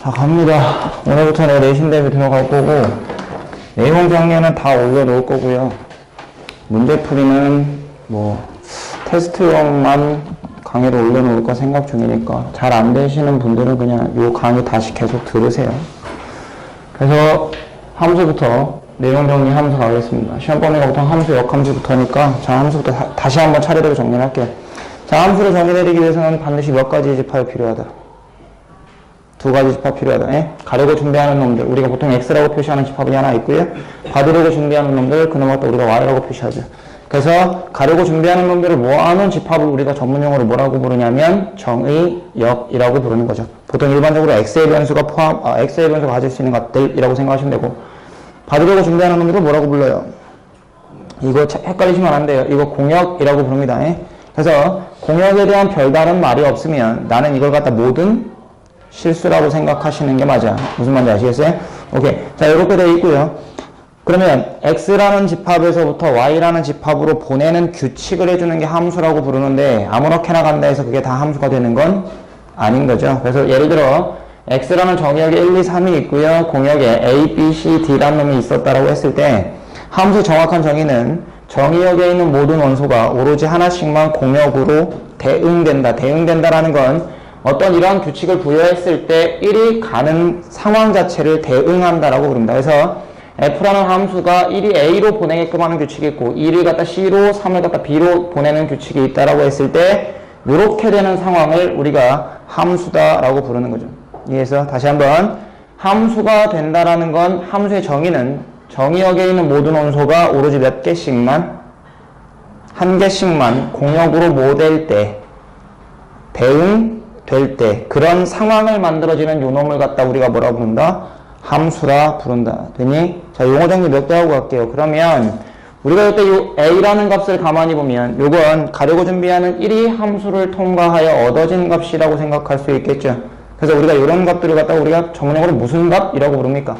자, 갑니다. 오늘부터 내 내신 대비 들어갈 거고, 내용 정리는 다 올려놓을 거고요. 문제풀이는 테스트용만 강의를 올려놓을 거 생각 중이니까, 잘 안 되시는 분들은 그냥 요 강의 다시 계속 들으세요. 그래서 함수부터 내용 정리 함수 가겠습니다. 시험 범위가 보통 함수, 역함수부터니까, 자, 함수부터 다시 한번 차례대로 정리를 할게요. 자, 함수를 정의내리기 위해서는 반드시 몇 가지 집합이 필요하다. 두 가지 집합 필요하다. 예? 가려고 준비하는 놈들, 우리가 보통 X라고 표시하는 집합이 하나 있고요. 받으려고 준비하는 놈들, 그놈 갖다 우리가 Y라고 표시하죠. 그래서 가려고 준비하는 놈들을 모아놓은 집합을 우리가 전문용어로 뭐라고 부르냐면 정의역이라고 부르는 거죠. 보통 일반적으로 X의 변수가 X의 변수가 가질 수 있는 것들이라고 생각하시면 되고, 받으려고 준비하는 놈들을 뭐라고 불러요? 이거 헷갈리시면 안 돼요. 이거 공역이라고 부릅니다. 예? 그래서 공역에 대한 별다른 말이 없으면 나는 이걸 갖다 모든 실수라고 생각하시는 게 맞아. 무슨 말인지 아시겠어요? 오케이. 자, 이렇게 되어 있고요. 그러면 X라는 집합에서부터 Y라는 집합으로 보내는 규칙을 해주는 게 함수라고 부르는데, 아무렇게나 간다 해서 그게 다 함수가 되는 건 아닌 거죠. 그래서 예를 들어 X라는 정의역에 1, 2, 3이 있고요. 공역에 A, B, C, D라는 놈이 있었다라고 했을 때, 함수의 정확한 정의는 정의역에 있는 모든 원소가 오로지 하나씩만 공역으로 대응된다. 대응된다라는 건 어떤 이러한 규칙을 부여했을 때 1이 가는 상황 자체를 대응한다라고 부릅니다. 그래서 F라는 함수가 1이 A로 보내게끔 하는 규칙이 있고, 1을 갖다 C로, 3을 갖다 B로 보내는 규칙이 있다라고 했을 때, 이렇게 되는 상황을 우리가 함수다라고 부르는 거죠. 이해해서 다시 한번, 함수가 된다라는 건 함수의 정의는 정의역에 있는 모든 원소가 오로지 몇 개씩만, 한 개씩만 공역으로 모될 때, 대응될 때, 그런 상황을 만들어지는 요 놈을 갖다 우리가 뭐라고 부른다? 함수라 부른다. 되니? 자, 용어 정리 몇 개 하고 갈게요. 그러면 우리가 이때 요 A라는 값을 가만히 보면 요건 가려고 준비하는 1이 함수를 통과하여 얻어진 값이라고 생각할 수 있겠죠. 그래서 우리가 이런 값들을 갖다가 우리가 전문용어로 무슨 값이라고 부릅니까?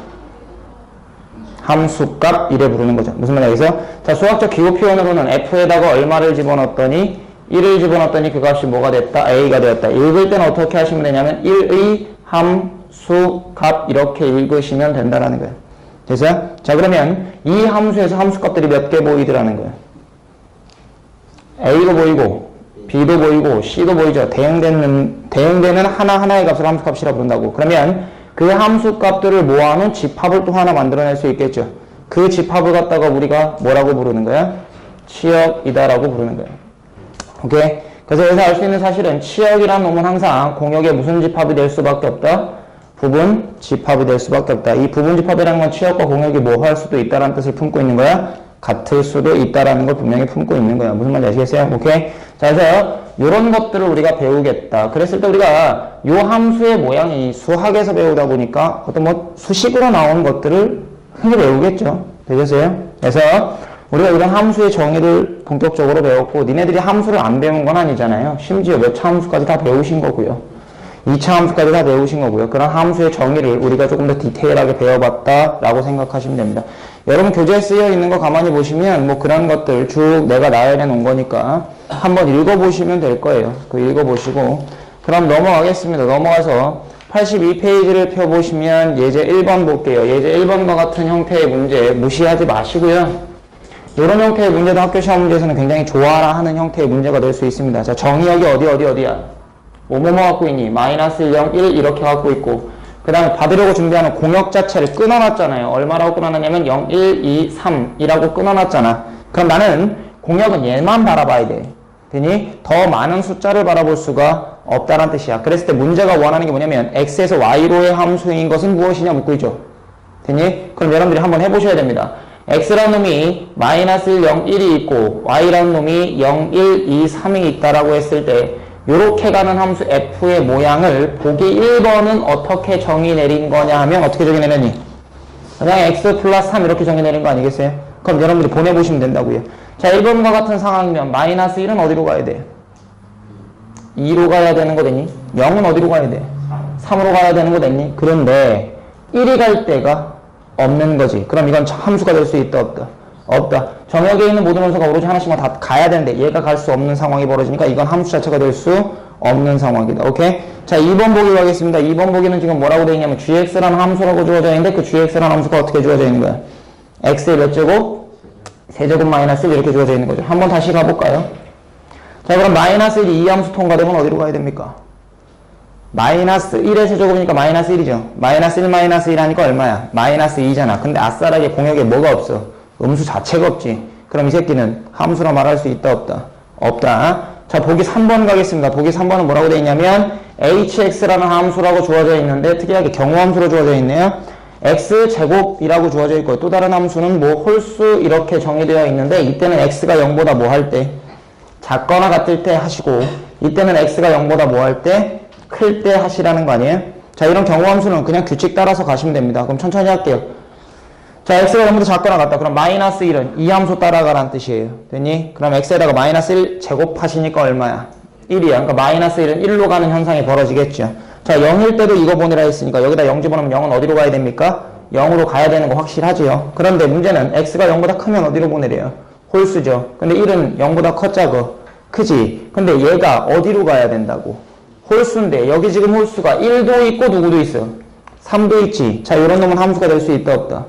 함수값 이래 부르는 거죠. 무슨 말이야? 그래서 자, 수학적 기호 표현으로는 F에다가 얼마를 집어넣었더니 1을 집어넣었더니 그 값이 뭐가 됐다? A가 되었다. 읽을 때는 어떻게 하시면 되냐면 1의 함수값 이렇게 읽으시면 된다라는 거예요. 그래서 자, 그러면 이 함수에서 함수값들이 몇 개 보이더라는 거예요. A도 보이고 B도 보이고 C도 보이죠. 대응되는 하나하나의 값을 함수값이라고 부른다고. 그러면 그 함수값들을 모아놓은 집합을 또 하나 만들어낼 수 있겠죠. 그 집합을 갖다가 우리가 뭐라고 부르는 거야? 치역이다라고 부르는 거예요. 오케이? 그래서 여기서 알 수 있는 사실은 치역이라는 놈은 항상 공역의 무슨 집합이 될 수밖에 없다? 부분 집합이 될 수밖에 없다. 이 부분 집합이라는 건 치역과 공역이 뭐 할 수도 있다라는 뜻을 품고 있는 거야? 같을 수도 있다라는 걸 분명히 품고 있는 거야. 무슨 말인지 아시겠어요? 오케이? 자, 그래서 이런 것들을 우리가 배우겠다. 그랬을 때 우리가 이 함수의 모양이 수학에서 배우다 보니까 어떤 수식으로 나온 것들을 흔히 배우겠죠. 되겠어요? 그래서 우리가 이런 함수의 정의를 본격적으로 배웠고, 니네들이 함수를 안 배운 건 아니잖아요. 심지어 몇 차 함수까지 다 배우신 거고요. 2차 함수까지 다 배우신 거고요. 그런 함수의 정의를 우리가 조금 더 디테일하게 배워봤다라고 생각하시면 됩니다. 여러분 교재에 쓰여 있는 거 가만히 보시면 그런 것들 쭉 내가 나열해 놓은 거니까 한번 읽어보시면 될 거예요. 그 읽어보시고 그럼 넘어가겠습니다. 넘어가서 82페이지를 펴보시면 예제 1번 볼게요. 예제 1번과 같은 형태의 문제 무시하지 마시고요. 이런 형태의 문제도 학교 시험 문제에서는 굉장히 좋아라 하는 형태의 문제가 될 수 있습니다. 자, 정의역이 어디야? 뭐뭐 갖고 있니? 마이너스 1, 0, 1 이렇게 갖고 있고, 그 다음에 받으려고 준비하는 공역 자체를 끊어놨잖아요. 얼마라고 끊어놨냐면 0, 1, 2, 3이라고 끊어놨잖아. 그럼 나는 공역은 얘만 바라봐야 돼. 되니? 더 많은 숫자를 바라볼 수가 없다는 뜻이야. 그랬을 때 문제가 원하는 게 뭐냐면 x에서 y로의 함수인 것은 무엇이냐 묻고 있죠. 되니? 그럼 여러분들이 한번 해보셔야 됩니다. x라는 놈이 마이너스 1, 0, 1이 있고 y라는 놈이 0, 1, 2, 3이 있다라고 했을 때 요렇게 가는 함수 f의 모양을 보기 1번은 어떻게 정의 내린 거냐 하면 어떻게 정의 내렸니? 그냥 x 플러스 3 이렇게 정의 내린 거 아니겠어요? 그럼 여러분들이 보내보시면 된다고요. 자, 1번과 같은 상황이면 마이너스 1은 어디로 가야 돼? 2로 가야 되는 거 됐니? 0은 어디로 가야 돼? 3으로 가야 되는 거 됐니? 그런데 1이 갈 데가 없는 거지. 그럼 이건 함수가 될 수 있다 없다? 없다. 정역에 있는 모든 원소가 오로지 하나씩만 다 가야 되는데 얘가 갈 수 없는 상황이 벌어지니까 이건 함수 자체가 될 수 없는 상황이다. 오케이? 자, 2번 보기 가겠습니다. 2번 보기는 지금 뭐라고 되어 있냐면 gx라는 함수라고 주어져 있는데 그 gx라는 함수가 어떻게 주어져 있는 거야? x의 몇 제곱? 세제곱 마이너스 1 이렇게 주어져 있는 거죠. 한번 다시 가볼까요? 자, 그럼 마이너스 1이 이 함수 통과되면 어디로 가야 됩니까? 마이너스 1의 세제곱이니까 마이너스 1이죠. 마이너스 1 마이너스 1 하니까 얼마야? 마이너스 2잖아. 근데 아싸라게 공역에 뭐가 없어? 음수 자체가 없지. 그럼 이 새끼는 함수라 말할 수 있다 없다? 없다. 자, 보기 3번 가겠습니다. 보기 3번은 뭐라고 되어 있냐면 hx라는 함수라고 주어져 있는데 특이하게 경우함수로 주어져 있네요. x제곱이라고 주어져 있고 또 다른 함수는 뭐 홀수 이렇게 정의되어 있는데 이때는 x가 0보다 뭐 할 때? 작거나 같을 때 하시고 이때는 x가 0보다 뭐 할 때? 클 때 하시라는 거 아니에요? 자, 이런 경우함수는 그냥 규칙 따라서 가시면 됩니다. 그럼 천천히 할게요. 자, x가 0보다 작거나 같다. 그럼 마이너스 1은 이 함수 따라가라는 뜻이에요. 됐니? 그럼 x에다가 마이너스 1 제곱하시니까 얼마야? 1이야. 그러니까 마이너스 1은 1로 가는 현상이 벌어지겠죠. 자, 0일 때도 이거 보내라 했으니까 여기다 0 집어넣으면 0은 어디로 가야 됩니까? 0으로 가야 되는 거 확실하지요. 그런데 문제는 x가 0보다 크면 어디로 보내래요? 홀수죠. 근데 1은 0보다 작어? 크지. 근데 얘가 어디로 가야 된다고? 홀수인데 여기 지금 홀수가 1도 있고 누구도 있어? 3도 있지. 자, 이런 놈은 함수가 될 수 있다 없다?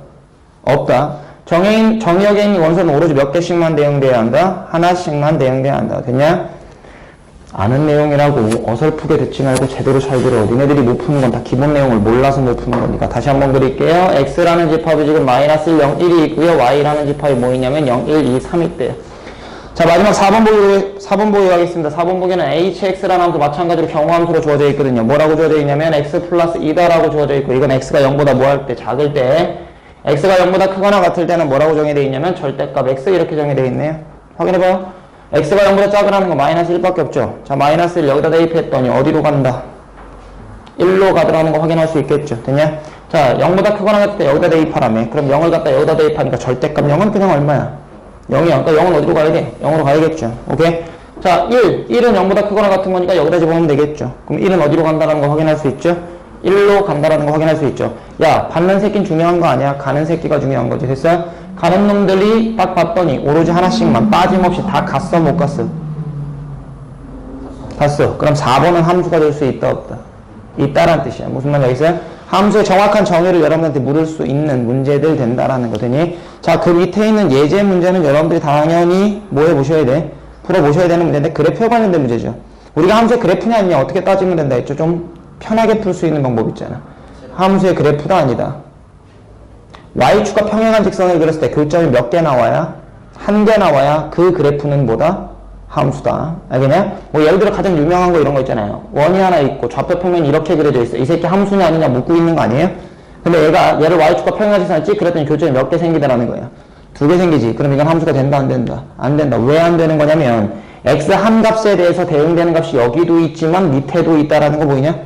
없다. 정의역에 있는 원소는 오로지 몇 개씩만 대응돼야 한다? 하나씩만 대응돼야 한다. 됐냐? 아는 내용이라고 어설프게 듣지 말고 제대로 잘 들어. 니네들이 못 푸는 건 다 기본 내용을 몰라서 못 푸는 거니까. 다시 한번 그릴게요. x라는 집합이 지금 마이너스 1, 0, 1이 있고요. y라는 집합이 뭐 있냐면 0, 1, 2, 3 있대요. 자, 마지막 4번 보기 가겠습니다. 4번 보기는 hx라는 함수 마찬가지로 경우함수로 주어져 있거든요. 뭐라고 주어져 있냐면 x 플러스 2다라고 주어져 있고 이건 x가 0보다 뭐 할 때? 작을 때. x가 0보다 크거나 같을 때는 뭐라고 정의되어 있냐면 절대값 x 이렇게 정의되어 있네요. 확인해봐요. x가 0보다 작으라는 건 마이너스 1밖에 없죠. 자, 마이너스 1 여기다 대입했더니 어디로 간다? 1로 가더라는 거 확인할 수 있겠죠. 됐냐? 자, 0보다 크거나 같을 때 여기다 대입하라며. 그럼 0을 갖다 여기다 대입하니까 절대값 0은 그냥 얼마야? 0이야. 그러니까 0은 어디로 가야 돼? 0으로 가야겠죠. 오케이? 자, 1. 1은 0보다 크거나 같은 거니까 여기다 집어넣으면 되겠죠. 그럼 1은 어디로 간다는 거 확인할 수 있죠? 1로 간다라는 거 확인할 수 있죠. 야, 받는 새끼는 중요한 거 아니야? 가는 새끼가 중요한 거지. 됐어요? 가는 놈들이 딱 봤더니 오로지 하나씩만 빠짐없이 다 갔어, 못 갔어? 갔어. 그럼 4번은 함수가 될 수 있다, 없다? 있다란 뜻이야. 무슨 말인지 알겠어요? 함수의 정확한 정의를 여러분한테 물을 수 있는 문제들 된다라는 거더니. 자, 그 밑에 있는 예제 문제는 여러분들이 당연히 뭐 해보셔야 돼? 풀어보셔야 되는 문제인데 그래프에 관련된 문제죠. 우리가 함수의 그래프냐 아니냐 어떻게 따지면 된다 했죠? 좀 편하게 풀 수 있는 방법 있잖아. 함수의 그래프가 아니다. y축과 평행한 직선을 그렸을 때 교점이 몇 개 나와야? 한 개 나와야 그 그래프는 뭐다? 함수다. 알겠냐? 뭐 예를 들어 가장 유명한 거 이런 거 있잖아요. 원이 하나 있고 좌표 평면이 이렇게 그려져 있어. 이 새끼 함수냐 아니냐 묻고 있는 거 아니에요? 근데 얘가 얘를 y축과 평행한 직선을 찍 그랬더니 교점이 몇 개 생기더라는 거야. 2개 생기지. 그럼 이건 함수가 된다 안 된다? 안 된다. 왜 안 되는 거냐면 x 한 값에 대해서 대응되는 값이 여기도 있지만 밑에도 있다라는 거 보이냐?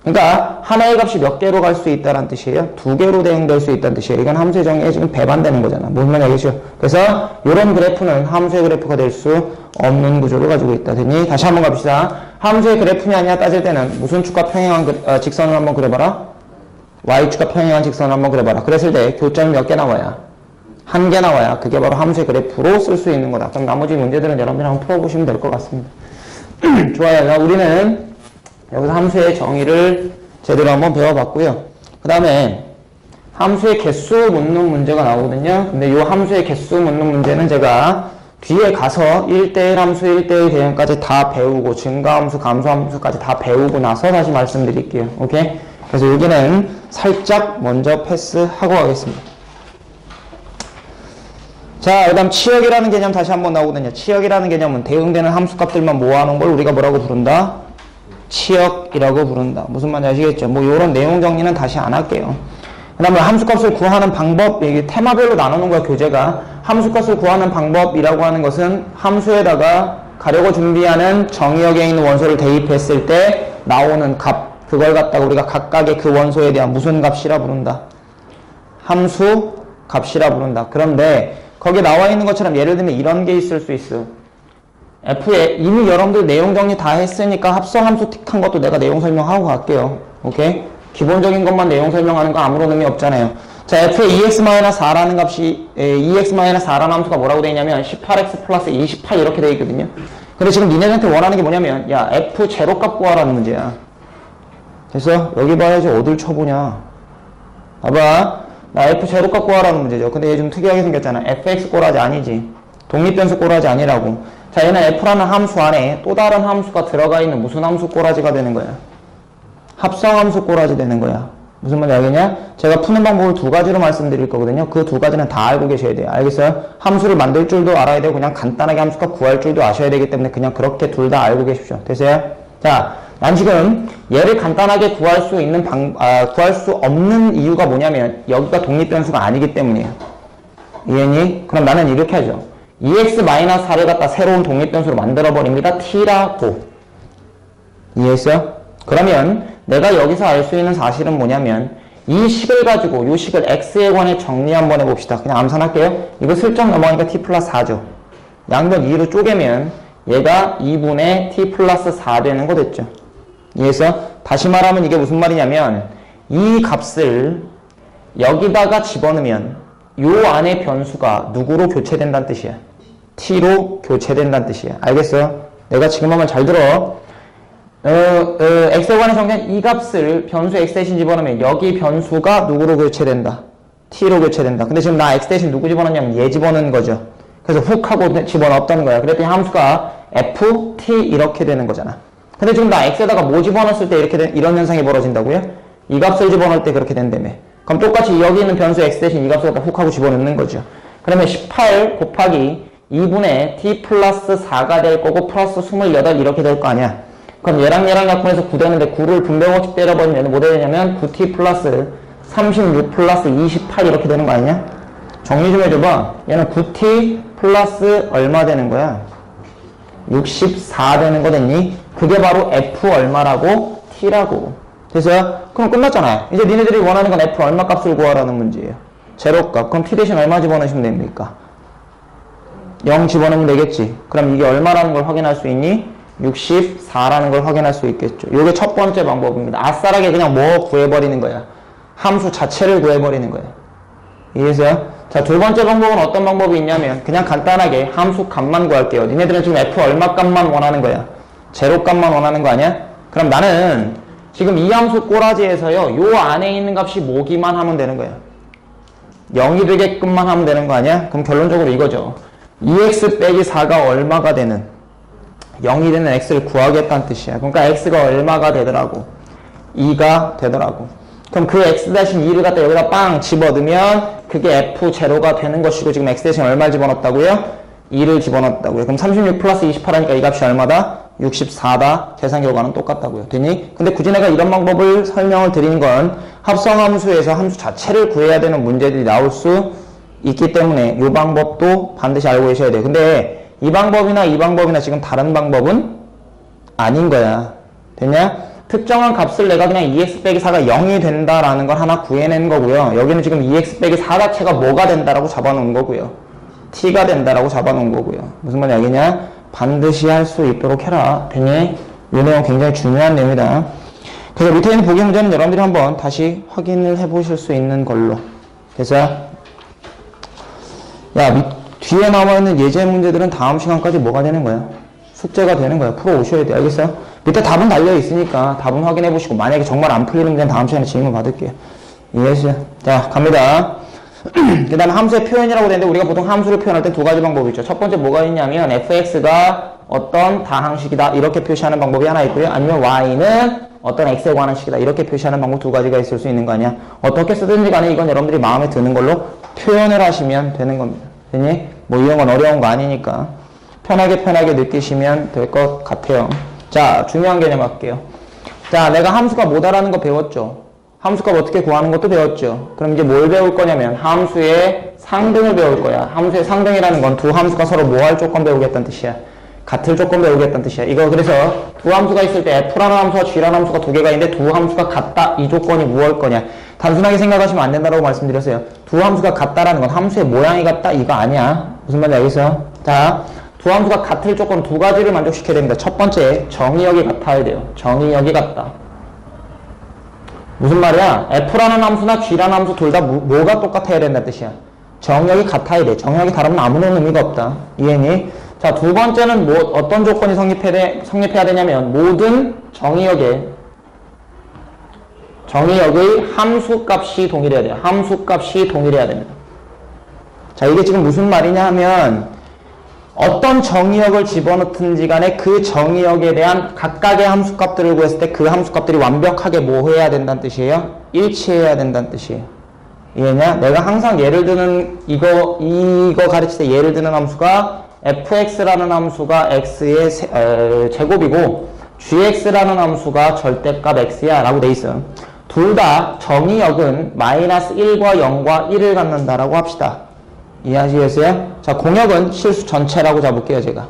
그러니까 하나의 값이 몇 개로 갈 수 있다는 뜻이에요. 2개로 대응될 수 있다는 뜻이에요. 이건 함수의 정의에 지금 배반되는 거잖아. 무슨 말인지 알겠죠? 그래서 이런 그래프는 함수의 그래프가 될 수 없는 구조를 가지고 있다. 되니 다시 한번 갑시다. 함수의 그래프냐 아니냐 따질 때는 무슨 축과 평행한 직선을 한번 그려봐라. y축과 평행한 직선을 한번 그려봐라. 그랬을 때 교점이 몇 개 나와야? 한 개 나와야 그게 바로 함수의 그래프로 쓸 수 있는 거다. 그럼 나머지 문제들은 여러분들이 한번 풀어보시면 될 것 같습니다. 좋아요. 자, 우리는 여기서 함수의 정의를 제대로 한번 배워봤고요. 그 다음에 함수의 개수 묻는 문제가 나오거든요. 근데 이 함수의 개수 묻는 문제는 제가 뒤에 가서 1대1 함수, 1대1 대응까지 다 배우고 증가함수, 감소함수까지 다 배우고 나서 다시 말씀드릴게요. 오케이? 그래서 여기는 살짝 먼저 패스하고 가겠습니다. 자, 그 다음 치역이라는 개념 다시 한번 나오거든요. 치역이라는 개념은 대응되는 함수값들만 모아놓은 걸 우리가 뭐라고 부른다? 치역이라고 부른다. 무슨 말인지 아시겠죠? 뭐 요런 내용 정리는 다시 안 할게요. 그 다음에 함수값을 구하는 방법, 이게 테마별로 나누는 거야, 교재가. 함수값을 구하는 방법이라고 하는 것은 함수에다가 가려고 준비하는 정의역에 있는 원소를 대입했을 때 나오는 값, 그걸 갖다가 우리가 각각의 그 원소에 대한 무슨 값이라 부른다? 함수 값이라 부른다. 그런데 거기에 나와 있는 것처럼 예를 들면 이런 게 있을 수 있어. F에 이미 여러분들 내용 정리 다 했으니까 합성함수 틱한 것도 내가 내용 설명하고 갈게요. 오케이? 기본적인 것만 내용 설명하는 거 아무런 의미 없잖아요. 자, F에 2x-4라는 값이 2x-4라는 함수가 뭐라고 되어 있냐면 18x 플러스 28 이렇게 되어 있거든요. 근데 지금 니네한테 원하는 게 뭐냐면 야 f 제로값 구하라는 문제야. 됐어? 여기 봐야지 어딜 쳐보냐. 봐봐. 나 f 제로값 구하라는 문제죠. 근데 얘 좀 특이하게 생겼잖아. fx 꼬라지 아니지. 독립변수 꼬라지 아니라고. 자, 얘는 f라는 함수 안에 또 다른 함수가 들어가 있는 무슨 함수 꼬라지가 되는 거야? 합성함수 꼬라지 되는 거야. 무슨 말인지 알겠냐? 제가 푸는 방법을 두 가지로 말씀드릴 거거든요. 그 두 가지는 다 알고 계셔야 돼요. 알겠어요? 함수를 만들 줄도 알아야 되고 그냥 간단하게 함수값 구할 줄도 아셔야 되기 때문에 그냥 그렇게 둘 다 알고 계십시오. 됐어요? 자, 난 지금 얘를 간단하게 구할 수 있는 구할 수 없는 이유가 뭐냐면 여기가 독립변수가 아니기 때문이에요. 이해니? 그럼 나는 이렇게 하죠. 2x-4를 갖다 새로운 독립변수로 만들어버립니다. t라고. 이해했어요? 그러면 내가 여기서 알 수 있는 사실은 뭐냐면 이 식을 가지고 이 식을 x에 관해 정리 한번 해봅시다. 그냥 암산할게요. 이거 슬쩍 넘어가니까 t 플러스 4죠. 양변 2로 쪼개면 얘가 2분의 t 플러스 4 되는 거 됐죠. 이해했어? 다시 말하면 이게 무슨 말이냐면 이 값을 여기다가 집어넣으면 요 안에 변수가 누구로 교체된다는 뜻이야. t로 교체된다는 뜻이야. 알겠어요? 내가 지금 하면 잘 들어. x에 관해 정리한 이 값을 변수 x 대신 집어넣으면 여기 변수가 누구로 교체된다? t로 교체된다. 근데 지금 나 x 대신 누구 집어넣냐면 얘 집어넣은 거죠. 그래서 훅 하고 집어넣었다는 거야. 그랬더니 함수가 f, t 이렇게 되는 거잖아. 근데 지금 나 x에다가 뭐 집어넣었을 때 이런 현상이 벌어진다고요? 이 값을 집어넣을 때 그렇게 된다며. 그럼 똑같이 여기 있는 변수 x 대신 이 값을 갖다 훅 하고 집어넣는 거죠. 그러면 18 곱하기 2분의 t 플러스 4가 될 거고 플러스 28 이렇게 될 거 아니야. 그럼 얘랑 약분해서 9 되는데 9를 분배법칙 때려버리면 뭐 되냐면 9t 플러스 36 플러스 28 이렇게 되는 거 아니냐? 정리 좀 해줘봐. 얘는 9t 플러스 얼마 되는 거야? 64 되는 거 됐니? 그게 바로 f 얼마라고? t라고. 됐어요? 그럼 끝났잖아요. 이제 니네들이 원하는 건 f 얼마 값을 구하라는 문제예요. 제로값. 그럼 t 대신 얼마 집어넣으시면 됩니까? 0 집어넣으면 되겠지. 그럼 이게 얼마라는 걸 확인할 수 있니? 64라는 걸 확인할 수 있겠죠. 이게 첫 번째 방법입니다. 아싸라게 그냥 뭐 구해버리는 거야. 함수 자체를 구해버리는 거야. 이해했어요? 자, 두 번째 방법은 어떤 방법이 있냐면 그냥 간단하게 함수 값만 구할게요. 니네들은 지금 f 얼마 값만 원하는 거야. 제로 값만 원하는 거 아니야? 그럼 나는 지금 이 함수 꼬라지에서요. 요 안에 있는 값이 뭐기만 하면 되는 거야. 0이 되게끔만 하면 되는 거 아니야? 그럼 결론적으로 이거죠. 2x 빼기 4가 얼마가 되는 0이 되는 x를 구하겠다는 뜻이야. 그러니까 x가 얼마가 되더라고. 2가 되더라고. 그럼 그 x 대신 2를 갖다 여기다 빵 집어넣으면 그게 f0가 되는 것이고 지금 x 대신 얼마를 집어넣었다고요? 2를 집어넣었다고요. 그럼 36 플러스 28 하니까 이 값이 얼마다? 64다. 계산 결과는 똑같다고요. 됐니? 근데 굳이 내가 이런 방법을 설명을 드린 건 합성함수에서 함수 자체를 구해야 되는 문제들이 나올 수 있기 때문에 이 방법도 반드시 알고 계셔야 돼요. 근데 이 방법이나 지금 다른 방법은 아닌 거야. 됐냐? 특정한 값을 내가 그냥 2x 빼기 4가 0이 된다라는 걸 하나 구해낸 거고요. 여기는 지금 2x 빼기 4 자체가 뭐가 된다라고 잡아놓은 거고요. t가 된다라고 잡아놓은 거고요. 무슨 말인지 알겠냐? 반드시 할 수 있도록 해라. 됐니? 이 내용 굉장히 중요한 내용이다. 그래서 밑에 있는 보기 문제는 여러분들이 한번 다시 확인을 해보실 수 있는 걸로. 됐어요? 야, 뒤에 남아있는 예제 문제들은 다음 시간까지 뭐가 되는 거야? 숙제가 되는 거야. 풀어 오셔야 돼. 알겠어요? 밑에 답은 달려있으니까 답은 확인해 보시고 만약에 정말 안 풀리는 문제는 다음 시간에 질문 받을게요. 이해했어요? 자, 갑니다. 그 다음에 함수의 표현이라고 되는데 우리가 보통 함수를 표현할 때 두 가지 방법이 있죠. 첫 번째 뭐가 있냐면 fx가 어떤 다항식이다 이렇게 표시하는 방법이 하나 있고요. 아니면 y는 어떤 x에 관한 식이다 이렇게 표시하는 방법 두 가지가 있을 수 있는 거 아니야. 어떻게 쓰든지 간에 이건 여러분들이 마음에 드는 걸로 표현을 하시면 되는 겁니다. 됐니? 뭐 이런 건 어려운 거 아니니까 편하게 느끼시면 될 것 같아요. 자, 중요한 개념 할게요. 자, 내가 함수가 뭐다라는 거 배웠죠. 함수값 어떻게 구하는 것도 배웠죠. 그럼 이제 뭘 배울 거냐면 함수의 상등을 배울 거야. 함수의 상등이라는 건 두 함수가 서로 뭐 할 조건 배우겠다는 뜻이야. 같을 조건 배우겠다는 뜻이야. 이거 그래서 두 함수가 있을 때 f라는 함수와 g라는 함수가 두 개가 있는데 두 함수가 같다. 이 조건이 무엇일 거냐. 단순하게 생각하시면 안 된다고 말씀드렸어요. 두 함수가 같다라는 건 함수의 모양이 같다. 이거 아니야. 무슨 말인지 알겠어요? 자, 두 함수가 같을 조건 두 가지를 만족시켜야 됩니다. 첫 번째, 정의역이 같아야 돼요. 정의역이 같다. 무슨 말이야? f라는 함수나 g라는 함수 둘 다 뭐가 똑같아야 된다는 뜻이야. 정의역이 같아야 돼. 정의역이 다르면 아무런 의미가 없다. 이해니? 자, 두 번째는 어떤 조건이 성립해야 되냐면 모든 정의역의 함수값이 동일해야 돼요. 함수값이 동일해야 됩니다. 자, 이게 지금 무슨 말이냐 하면 어떤 정의역을 집어넣든지 간에 그 정의역에 대한 각각의 함수값들을 구했을 때 그 함수값들이 완벽하게 뭐 해야 된다는 뜻이에요? 일치해야 된다는 뜻이에요. 이해냐? 내가 항상 예를 드는 이거 가르칠 때 예를 드는 함수가 fx라는 함수가 x의 제곱이고 gx라는 함수가 절대값 x야 라고 돼 있어요. 둘 다 정의역은 마이너스 1과 0과 1을 갖는다라고 합시다. 이해하시겠어요? 자, 공역은 실수 전체라고 잡을게요, 제가.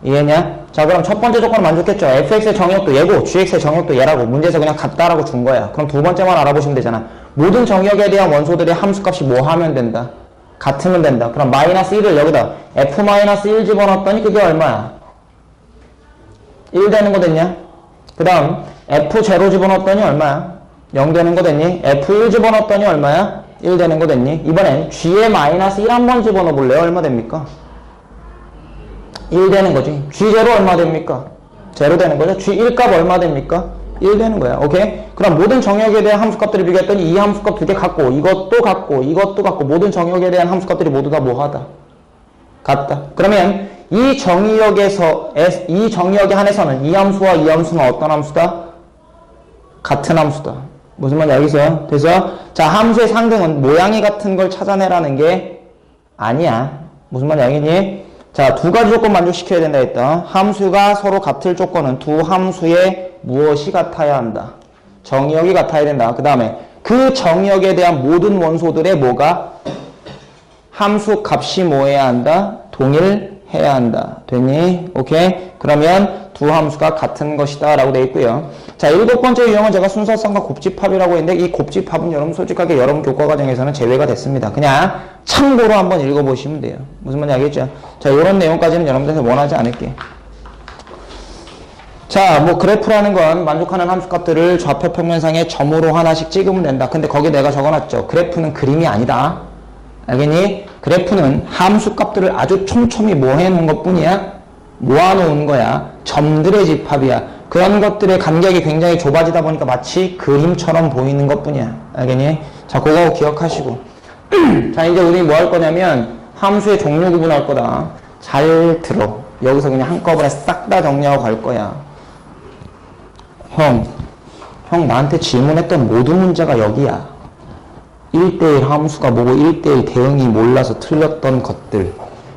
이해냐? 자, 그럼 첫 번째 조건은 만족했죠? fx의 정의역도 얘고 gx의 정의역도 얘라고 문제에서 그냥 같다라고 준 거야. 그럼 두 번째만 알아보시면 되잖아. 모든 정의역에 대한 원소들의 함수값이 뭐 하면 된다? 같으면 된다. 그럼 마이너스 1을 여기다 f-1 집어넣었더니 그게 얼마야? 1 되는 거 됐냐? 그 다음 f0 집어넣었더니 얼마야? 0 되는 거 됐니? f1 집어넣었더니 얼마야? 1 되는 거 됐니? 이번엔 g에 마이너스 1 한번 집어넣어 볼래요? 얼마 됩니까? 1 되는 거지. g0 얼마 됩니까? 0 되는 거죠. g1 값 얼마 됩니까? 1 되는 거야. 오케이? 그럼 모든 정역에 대한 함수값들을 비교했더니 이 함수값 두 개 같고 이것도 같고 이것도 같고 모든 정역에 대한 함수값들이 모두 다 뭐하다? 같다. 그러면 이 정의역에 한해서는 이 함수와 이 함수는 어떤 함수다? 같은 함수다. 무슨 말인지 알겠어요? 그래서 자, 함수의 상등은 모양이 같은 걸 찾아내라는 게 아니야. 무슨 말인지 알겠니? 자, 두 가지 조건 만족시켜야 된다 했다. 함수가 서로 같을 조건은 두 함수의 무엇이 같아야 한다. 정의역이 같아야 된다. 그 다음에 그 정의역에 대한 모든 원소들의 뭐가? 함수 값이 뭐 해야 한다? 동일해야 한다. 됐니? 오케이? 그러면 두 함수가 같은 것이다 라고 되어 있고요. 자, 일곱 번째 유형은 제가 순서성과 곱집합이라고 했는데 이 곱집합은 여러분 솔직하게 여러분 교과 과정에서는 제외가 됐습니다. 그냥 참고로 한번 읽어보시면 돼요. 무슨 말인지 알겠죠? 자, 이런 내용까지는 여러분들한테 원하지 않을게. 자, 뭐 그래프라는 건 만족하는 함수값들을 좌표 평면상에 점으로 하나씩 찍으면 된다. 근데 거기 내가 적어놨죠. 그래프는 그림이 아니다. 알겠니? 그래프는 함수값들을 아주 촘촘히 뭐 해놓은 것 뿐이야? 모아놓은 거야. 점들의 집합이야. 그런 것들의 간격이 굉장히 좁아지다 보니까 마치 그림처럼 보이는 것 뿐이야. 알겠니? 자, 그거 기억하시고. 자, 이제 우리 뭐 할 거냐면 함수의 종류 구분할 거다. 잘 들어. 여기서 그냥 한꺼번에 싹 다 정리하고 갈 거야. 형 나한테 질문했던 모든 문제가 여기야. 1대1 함수가 뭐고 1대1 대응이 몰라서 틀렸던 것들.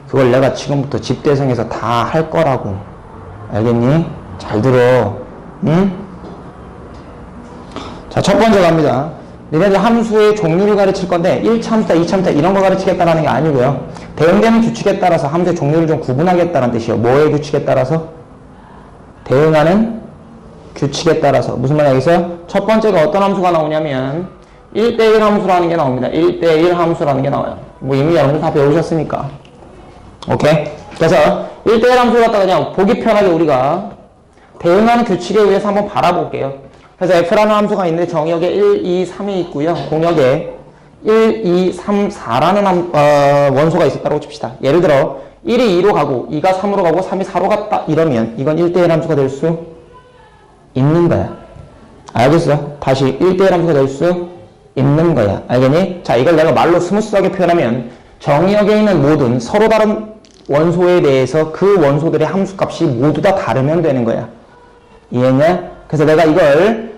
그걸 내가 지금부터 집대성에서 다 할 거라고. 알겠니? 잘 들어. 응? 자, 첫 번째 갑니다. 너네들 함수의 종류를 가르칠 건데 1차 함수다, 2차 함수다 이런 거 가르치겠다라는 게 아니고요. 대응되는 규칙에 따라서 함수의 종류를 좀 구분하겠다는 뜻이에요. 뭐의 규칙에 따라서? 대응하는 규칙에 따라서. 무슨 말이야? 여기서 첫 번째가 어떤 함수가 나오냐면 1대1 함수라는 게 나옵니다. 1대1 함수라는 게 나와요. 뭐 이미 여러분 다 배우셨으니까. 오케이? 그래서 1대1 함수를 갖다가 그냥 보기 편하게 우리가 대응하는 규칙에 의해서 한번 바라볼게요. 그래서 f라는 함수가 있는데 정의역에 1, 2, 3이 있고요. 공역에 1, 2, 3, 4라는 원소가 있었다고 칩시다. 예를 들어 1이 2로 가고 2가 3으로 가고 3이 4로 갔다 이러면 이건 1대1 함수가 될 수 있는 거야. 알겠어? 다시 1대1 함수가 될 수 있는 거야. 알겠니? 자, 이걸 내가 말로 스무스하게 표현하면 정의역에 있는 모든 서로 다른 원소에 대해서 그 원소들의 함수값이 모두 다 다르면 되는 거야. 이해했냐? 그래서 내가 이걸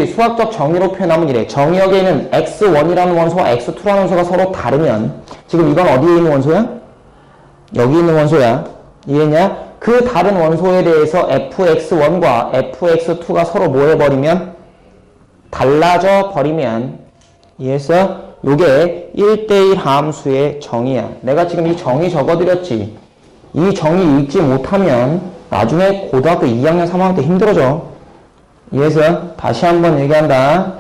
수학적 정의로 표현하면 이래. 정의역에 있는 x1이라는 원소와 x2라는 원소가 서로 다르면 지금 이건 어디에 있는 원소야? 여기 있는 원소야. 이해했냐? 그 다른 원소에 대해서 fx1과 fx2가 서로 뭐 해버리면? 달라져 버리면. 이해했어? 요게 1대1 함수의 정의야. 내가 지금 이 정의 적어드렸지. 이 정의 읽지 못하면 나중에 고등학교 2학년, 3학년 때 힘들어져. 이해했어? 다시 한번 얘기한다.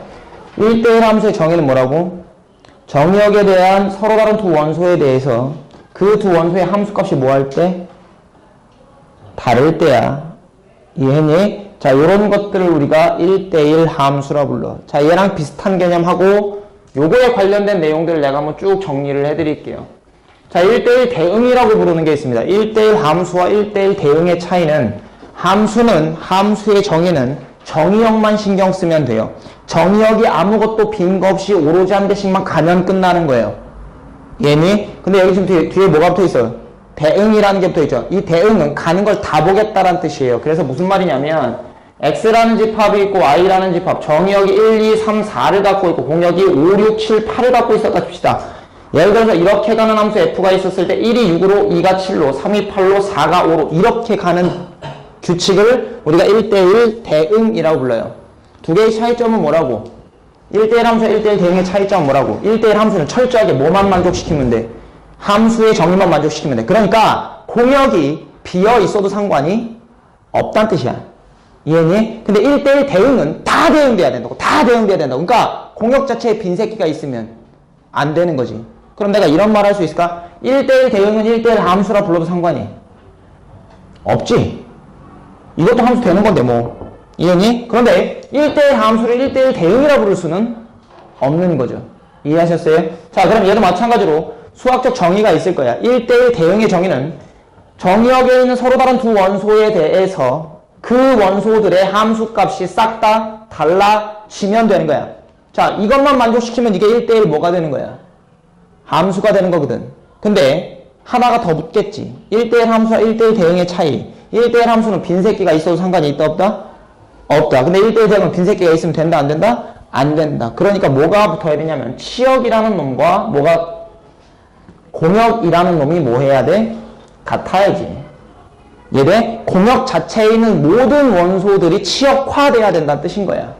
1대1 함수의 정의는 뭐라고? 정의역에 대한 서로 다른 두 원소에 대해서 그 두 원소의 함수값이 뭐 할 때? 다를 때야. 이해했니? 자, 요런 것들을 우리가 1대1 함수라 불러. 자, 얘랑 비슷한 개념하고 요거에 관련된 내용들을 내가 한번 쭉 정리를 해드릴게요. 자, 1대1 대응이라고 부르는 게 있습니다. 1대1 함수와 1대1 대응의 차이는 함수의 정의는 정의역만 신경 쓰면 돼요. 정의역이 아무것도 빈 거 없이 오로지 한 대씩만 가면 끝나는 거예요. 얘니? 근데 여기 지금 뒤에 뭐가 붙어 있어요? 대응이라는 게 붙어 있죠. 이 대응은 가는 걸 다 보겠다라는 뜻이에요. 그래서 무슨 말이냐면 x라는 집합이 있고 y라는 집합, 정의역이 1, 2, 3, 4를 갖고 있고 공역이 5, 6, 7, 8을 갖고 있었다 칩시다. 예를 들어서 이렇게 가는 함수 f가 있었을 때 1이 6으로, 2가 7로, 3이 8로, 4가 5로 이렇게 가는 규칙을 우리가 1대1 대응이라고 불러요. 두 개의 차이점은 뭐라고? 1대1 함수와 1대1 대응의 차이점은 뭐라고? 1대1 함수는 철저하게 뭐만 만족시키면 돼? 함수의 정의만 만족시키면 돼. 그러니까 공역이 비어 있어도 상관이 없다는 뜻이야. 이해니? 근데 1대1 대응은 다 대응돼야 된다고. 다 대응돼야 된다고. 그러니까 공역 자체에 빈 새끼가 있으면 안 되는 거지. 그럼 내가 이런 말 할 수 있을까? 1대1 대응은 1대1 함수라 불러도 상관이 없지. 이것도 함수 되는 건데 뭐. 이해니? 그런데 1대1 함수를 1대1 대응이라 부를 수는 없는 거죠. 이해하셨어요? 자, 그럼 얘도 마찬가지로 수학적 정의가 있을 거야. 1대1 대응의 정의는 정의역에 있는 서로 다른 두 원소에 대해서 그 원소들의 함수값이 싹 다 달라지면 되는 거야. 자, 이것만 만족시키면 이게 1대1 뭐가 되는 거야? 함수가 되는 거거든. 근데 하나가 더 붙겠지. 1대1 함수와 1대1 대응의 차이. 1대1 함수는 빈 새끼가 있어도 상관이 있다 없다? 없다. 근데 1대1 대응은 빈 새끼가 있으면 된다 안 된다? 안 된다. 그러니까 뭐가 붙어야 되냐면 치역이라는 놈과 뭐가 공역이라는 놈이 뭐 해야 돼? 같아야지. 얘네 공역 자체에 있는 모든 원소들이 치역화돼야 된다는 뜻인 거야.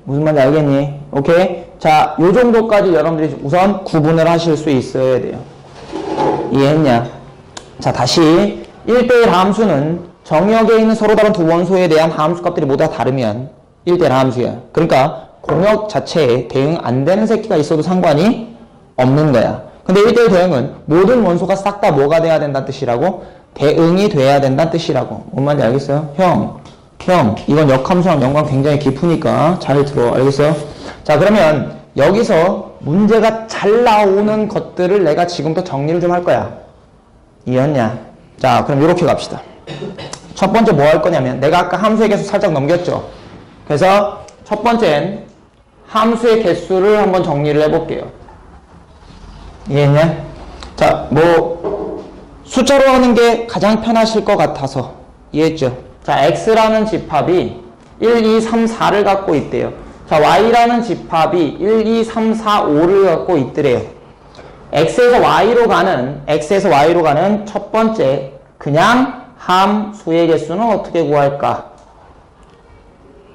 무슨 말인지 알겠니? 오케이? 자, 요 정도까지 여러분들이 우선 구분을 하실 수 있어야 돼요. 이해했냐? 자, 다시 1대1 함수는 정역에 있는 서로 다른 두 원소에 대한 함수값들이 모두 다 다르면 1대1 함수야. 그러니까 공역 자체에 대응 안 되는 새끼가 있어도 상관이 없는 거야. 근데 1대1 대응은 모든 원소가 싹 다 뭐가 돼야 된다는 뜻이라고? 대응이 돼야 된다는 뜻이라고. 뭔 말인지 알겠어요? 형, 이건 역함수랑 연관 굉장히 깊으니까 잘 들어. 알겠어요? 자, 그러면 여기서 문제가 잘 나오는 것들을 내가 지금부터 정리를 좀 할 거야. 이해했냐? 자, 그럼 이렇게 갑시다. 첫 번째 뭐 할 거냐면 내가 아까 함수의 개수 살짝 넘겼죠? 그래서 첫 번째는 함수의 개수를 한번 정리를 해볼게요. 이해했냐? 자, 뭐 숫자로 하는 게 가장 편하실 것 같아서 이해했죠? 자, x라는 집합이 1, 2, 3, 4를 갖고 있대요. 자, y라는 집합이 1, 2, 3, 4, 5를 갖고 있더래요. x에서 y로 가는 첫 번째 그냥 함수의 개수는 어떻게 구할까?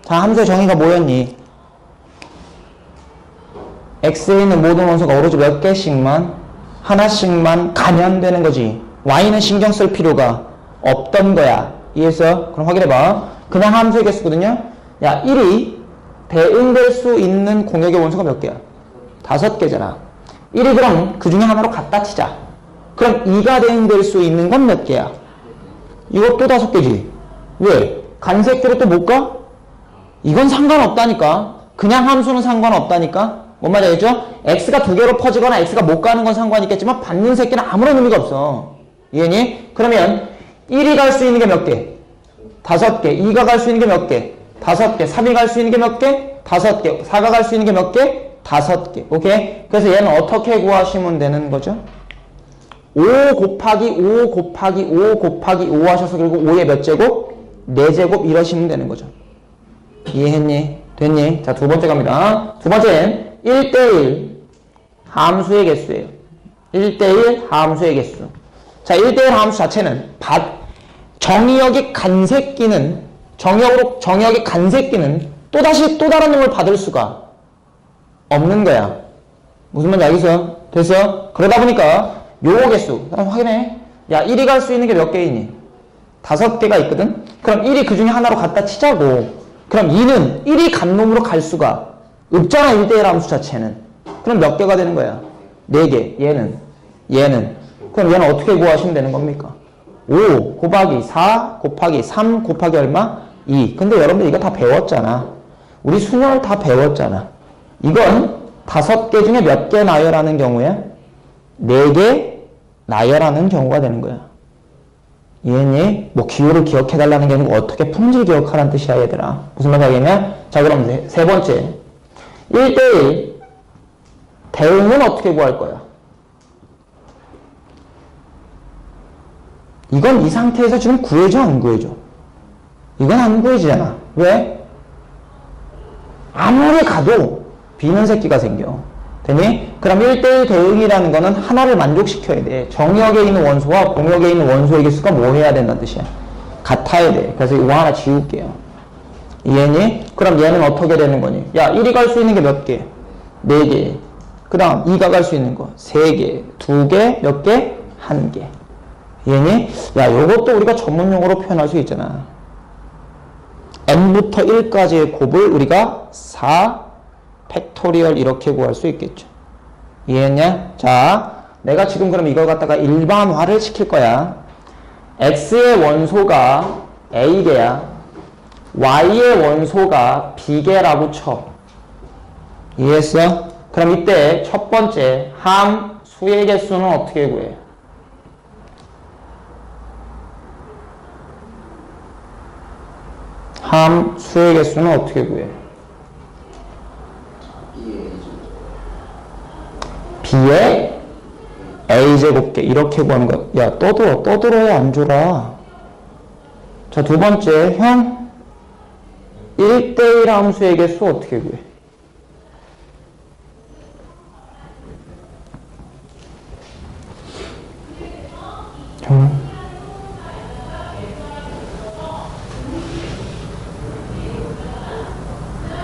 자, 함수의 정의가 뭐였니? x에 있는 모든 원소가 오로지 몇 개씩만 하나씩만 가면 되는 거지. y는 신경 쓸 필요가 없던 거야. 이해했어요? 그럼 확인해봐. 그냥 함수의 개수거든요. 야, 1이 대응될 수 있는 공역의 원소가 몇 개야? 5개잖아. 1이 그럼 그 중에 하나로 갖다 치자. 그럼 2가 대응될 수 있는 건 몇 개야? 이것도 5개지. 왜? 간색끼리 또 못 가? 이건 상관없다니까. 그냥 함수는 상관없다니까. 뭔 말인지 알겠죠? x가 2개로 퍼지거나 x가 못 가는 건 상관이 있겠지만 받는 새끼는 아무런 의미가 없어. 이해니? 그러면 1이 갈 수 있는 게 몇 개? 5개. 2가 갈 수 있는 게 몇 개? 5개. 3이 갈 수 있는 게 몇 개? 5개. 4가 갈 수 있는 게 몇 개? 5개. 오케이? 그래서 얘는 어떻게 구하시면 되는 거죠? 5 곱하기 5 곱하기 5 곱하기 5 하셔서 결국 5의 몇 제곱? 4제곱 이러시면 되는 거죠. 이해했니? 됐니? 자, 두 번째 갑니다. 두 번째는 1대1 함수의 개수예요. 1대1 함수의 개수. 자, 1대1 함수 자체는 정의역이 간 새끼는 정의역이 간 새끼는 또다시 또 다른 놈을 받을 수가 없는 거야. 무슨 말인지 알겠어요? 됐어요? 그러다 보니까 요 개수 확인해. 야, 1이 갈 수 있는 게 몇 개이니? 5개가 있거든? 그럼 1이 그 중에 하나로 갖다 치자고. 그럼 2는 1이 간 놈으로 갈 수가 없잖아. 1대1 함수 자체는. 그럼 몇 개가 되는 거야? 4개. 얘는. 그럼 얘는 어떻게 구하시면 되는 겁니까? 5 곱하기 4 곱하기 3 곱하기 얼마? 2. 근데 여러분들 이거 다 배웠잖아. 우리 수능을 다 배웠잖아. 이건 5개 중에 몇 개 나요라는 경우에 4개, 나열하는 경우가 되는 거야. 이해했니? 뭐 기호를 기억해달라는 게 아니고 어떻게 품질 기억하라는 뜻이야 얘들아. 무슨 말 하겠냐? 자 그럼 세 번째 1대1 대응은 어떻게 구할 거야? 이건 이 상태에서 지금 구해줘 안 구해줘? 이건 안 구해지잖아. 왜? 아무리 가도 비는 새끼가 생겨. 되니? 그럼 1대1 대응이라는 거는 하나를 만족시켜야 돼. 정역에 있는 원소와 공역에 있는 원소의 개수가 뭐 해야 된다는 뜻이야? 같아야 돼. 그래서 이거 하나 지울게요. 이해니? 그럼 얘는 어떻게 되는 거니? 야, 1이 갈 수 있는 게 몇 개? 4개. 그 다음 2가 갈 수 있는 거 3개, 2개, 몇 개? 1개. 이해니? 야, 요것도 우리가 전문용어로 표현할 수 있잖아. n부터 1까지의 곱을 우리가 4 팩토리얼 이렇게 구할 수 있겠죠. 이해했냐? 자, 내가 지금 그럼 이걸 갖다가 일반화를 시킬 거야. x의 원소가 a개야. y의 원소가 b개라고 쳐. 이해했어? 그럼 이때 첫 번째 함수의 개수는 어떻게 구해? 함수의 개수는 어떻게 구해? b의 a제곱계 이렇게 구하는 거야. 야, 떠들어야 안 줘라. 자, 두 번째 형 1대1 함수의 개수 어떻게 구해?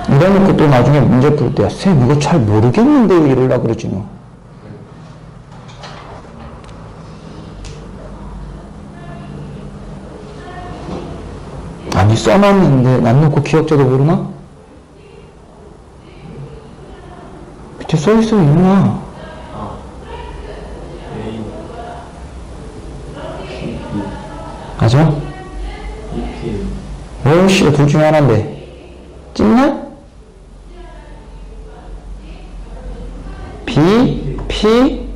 이래놓고 또 나중에 문제 풀 때, 쌤, 이거 잘 모르겠는데요? 이러려고 그러지, 뭐. 아니, 써놨는데, 난 놓고 기억자도 모르나? 밑에 써있어, 이놈아. 맞아? 오씨, 둘 중에 하나인데. 찐나? B, P,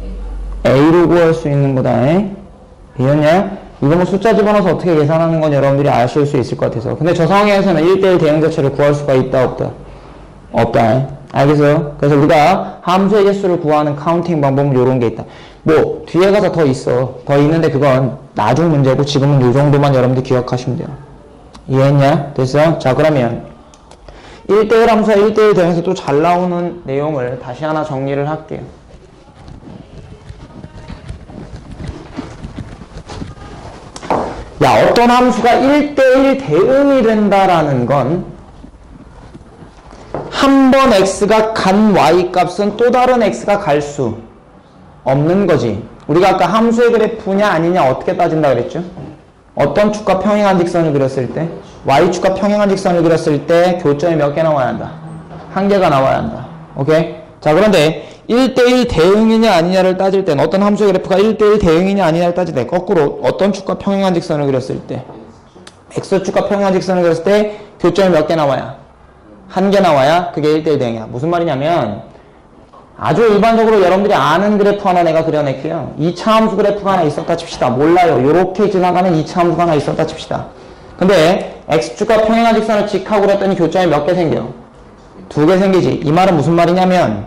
A로 구할 수 있는 거다. 이해했냐? 이거 뭐 숫자 집어넣어서 어떻게 계산하는 건 여러분들이 아실 수 있을 것 같아서. 근데 저 상황에서는 1대1 대응 자체를 구할 수가 있다, 없다? 없다. 알겠어요? 그래서 우리가 함수의 개수를 구하는 카운팅 방법은 이런 게 있다. 뭐, 뒤에 가서 더 있어. 더 있는데 그건 나중 문제고 지금은 이 정도만 여러분들 기억하시면 돼요. 이해했냐? 됐어? 자, 그러면 1대1 함수와 1대1 대응에서 또 잘 나오는 내용을 다시 하나 정리를 할게요. 야, 어떤 함수가 1대1 대응이 된다라는 건 한 번 x가 간 y 값은 또 다른 x가 갈 수 없는 거지. 우리가 아까 함수의 그래프냐 아니냐 어떻게 따진다 그랬죠? 어떤 축과 평행한 직선을 그렸을 때 y축과 평행한 직선을 그렸을 때 교점이 몇 개 나와야 한다? 한 개가 나와야 한다. 오케이? 자, 그런데 1대1 대응이냐 아니냐를 따질 때는 어떤 함수의 그래프가 1대1 대응이냐 아니냐를 따질 때 거꾸로 어떤 축과 평행한 직선을 그렸을 때 x축과 평행한 직선을 그렸을 때 교점이 몇 개 나와야? 한 개 나와야 그게 1대1 대응이야. 무슨 말이냐면 아주 일반적으로 여러분들이 아는 그래프 하나 내가 그려낼게요. 2차 함수 그래프가 하나 있었다 칩시다. 몰라요. 요렇게 지나가는 2차 함수가 하나 있었다 칩시다. 근데 x축과 평행한 직선을 직하고 그랬더니 교점이 몇 개 생겨? 2개 생기지. 이 말은 무슨 말이냐면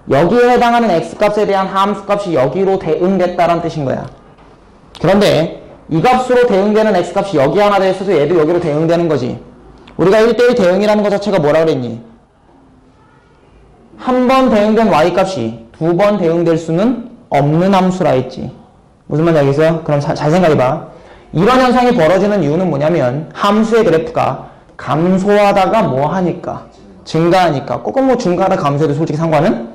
여기에 해당하는 x값에 대한 함수값이 여기로 대응됐다는 뜻인 거야. 그런데 이 값으로 대응되는 x값이 여기 하나 돼 있어서 얘도 여기로 대응되는 거지. 우리가 1대1 대응이라는 것 자체가 뭐라 그랬니? 한 번 대응된 y값이 두 번 대응될 수는 없는 함수라 했지. 무슨 말인지 알겠어요? 그럼 잘 생각해봐. 이런 현상이 벌어지는 이유는 뭐냐면 함수의 그래프가 감소하다가 뭐 하니까? 증가하니까. 꼭 뭐 증가하다 감소해도 솔직히 상관은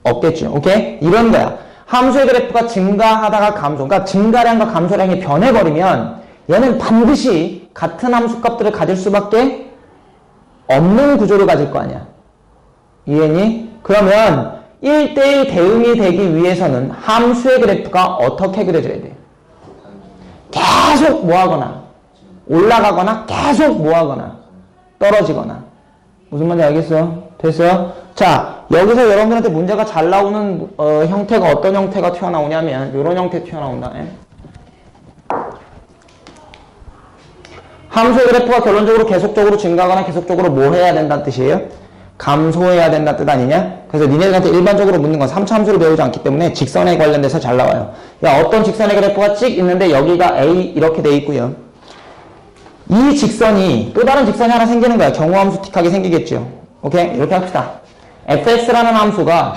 없겠죠. 오케이? 이런 거야. 함수의 그래프가 증가하다가 감소. 그러니까 증가량과 감소량이 변해버리면 얘는 반드시 같은 함수 값들을 가질 수밖에 없는 구조를 가질 거 아니야. 이해니? 그러면 1대1 대응이 되기 위해서는 함수의 그래프가 어떻게 그려져야 돼? 계속 뭐하거나 올라가거나 계속 뭐하거나 떨어지거나. 무슨 말인지 알겠어? 됐어요? 자, 여기서 여러분들한테 문제가 잘 나오는 형태가 어떤 형태가 튀어나오냐면 이런 형태 튀어나온다. 함수의 그래프가 결론적으로 계속적으로 증가하거나 계속적으로 뭐 해야 된다는 뜻이에요? 감소해야 된다는 뜻 아니냐? 그래서 니네들한테 일반적으로 묻는 건 3차 함수를 배우지 않기 때문에 직선에 관련돼서 잘 나와요. 야, 어떤 직선의 그래프가 찍 있는데 여기가 A 이렇게 돼 있고요. 이 직선이 또 다른 직선이 하나 생기는 거야. 경우함수 틱하게 생기겠죠. 오케이? 이렇게 합시다. fx라는 함수가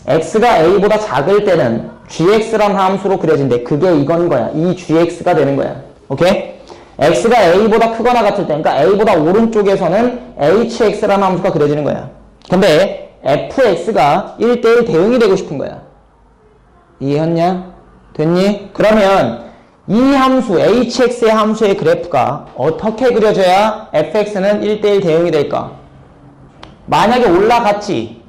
x가 a보다 작을 때는 gx라는 함수로 그려진대. 그게 이건 거야. 이 gx가 되는 거야. 오케이? x가 a보다 크거나 같을 때, 그러니까 a보다 오른쪽에서는 hx라는 함수가 그려지는 거야. 근데 fx가 1대1 대응이 되고 싶은 거야. 이해했냐? 됐니? 그러면 이 함수, hx의 함수의 그래프가 어떻게 그려져야 fx는 1대1 대응이 될까? 만약에 올라갔지,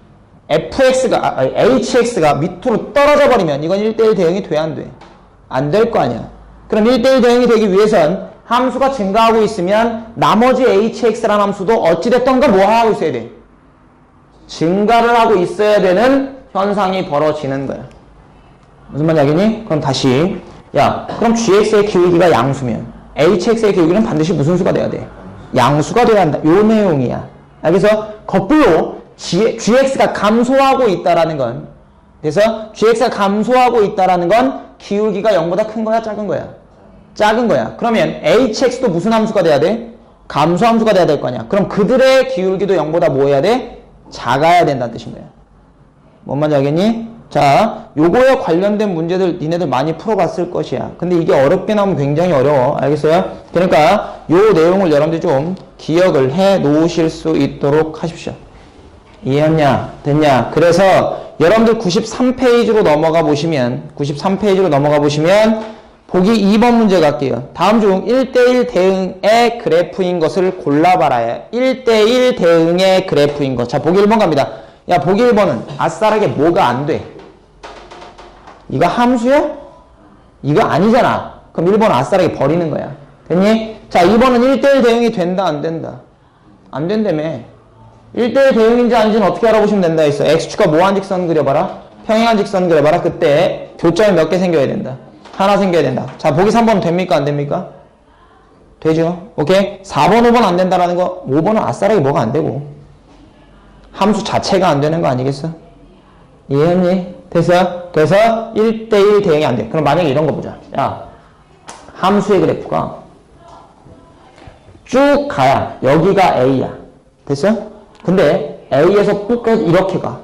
hx가 밑으로 떨어져 버리면 이건 1대1 대응이 돼, 안 돼? 안 될 거 아니야. 그럼 1대1 대응이 되기 위해선 함수가 증가하고 있으면 나머지 hx라는 함수도 어찌됐던가 뭐 하고 있어야 돼? 증가를 하고 있어야 되는 현상이 벌어지는 거야. 무슨 말인지 알겠니? 그럼 다시, 야, 그럼 gx의 기울기가 양수면 hx의 기울기는 반드시 무슨 수가 돼야 돼? 양수가 돼야 한다. 요 내용이야. 그래서 거꾸로 gx가 감소하고 있다라는 건, 그래서 gx가 감소하고 있다라는 건 기울기가 0보다 큰 거야, 작은 거야? 작은 거야. 그러면 hx도 무슨 함수가 돼야 돼? 감소함수가 돼야 될 거 아니야. 그럼 그들의 기울기도 0보다 뭐 해야 돼? 작아야 된다는 뜻인 거야. 뭔 말인지 알겠니? 자, 요거에 관련된 문제들 니네들 많이 풀어봤을 것이야. 근데 이게 어렵게 나오면 굉장히 어려워. 알겠어요? 그러니까 요 내용을 여러분들이 좀 기억을 해 놓으실 수 있도록 하십시오. 이해했냐? 됐냐? 그래서 여러분들 93페이지로 넘어가 보시면 보기 2번 문제 갈게요. 다음 중 1대1 대응의 그래프인 것을 골라봐라. 1대1 대응의 그래프인 것. 자, 보기 1번 갑니다. 야, 보기 1번은 아싸라게 뭐가 안 돼? 이거 함수야? 이거 아니잖아. 그럼 1번은 아싸라게 버리는 거야. 됐니? 자, 2번은 1대1 대응이 된다, 안 된다? 안 된다며. 1대1 대응인지 아닌지는 어떻게 알아보시면 된다 했어. x축과 뭐한 직선 그려봐라. 평행한 직선 그려봐라. 그때 교점이 몇 개 생겨야 된다. 하나 생겨야 된다. 자, 보기 3번은 됩니까? 안 됩니까? 되죠? 오케이? 4번, 5번 안 된다라는 거, 5번은 아싸라게 뭐가 안 되고. 함수 자체가 안 되는 거 아니겠어? 이해했니? 됐어? 그래서 1대1 대응이 안 돼. 그럼 만약에 이런 거 보자. 야, 함수의 그래프가 쭉 가야 여기가 A야. 됐어? 근데 A에서 끝까지 이렇게 가.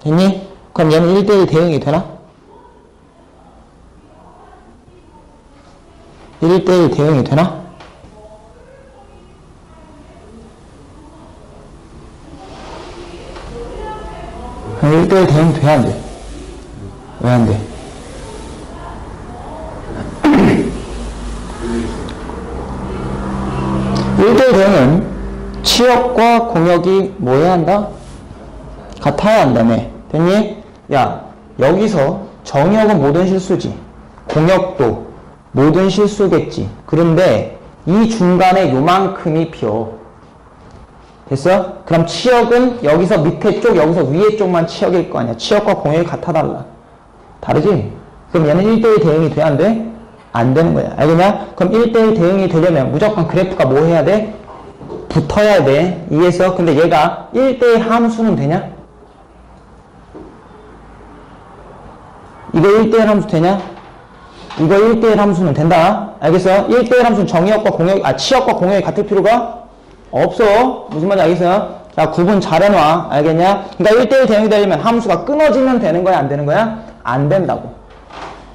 됐니? 그럼 얘는 1대1 대응이 되나? 1대1 대응이 되나? 그럼 1대1 대응 돼, 안 돼? 왜 안 돼? 일대일 대응은 치역과 공역이 뭐 해야 한다? 같아야 한다며. 됐니? 야, 여기서 정역은 모든 실수지. 공역도 모든 실수겠지. 그런데 이 중간에 요만큼이 비어. 됐어? 그럼 치역은 여기서 밑에 쪽, 여기서 위에 쪽만 치역일 거 아니야. 치역과 공역이 같아 달라. 다르지? 그럼 얘는 1대1 대응이 돼? 안 돼? 안 되는 거야. 알겠냐? 그럼 1대1 대응이 되려면 무조건 그래프가 뭐 해야 돼? 붙어야 돼. 이해했어? 근데 얘가 1대1 함수는 되냐? 이거 1대1 함수 되냐? 이거 1대1 함수는 된다. 알겠어요? 1대1 함수는 정의역과 공역, 치역과 공역이 같을 필요가 없어. 무슨 말인지 알겠어요? 자, 구분 잘 해놔. 알겠냐? 그러니까 1대1 대응이 되려면 함수가 끊어지면 되는 거야? 안 되는 거야? 안 된다고.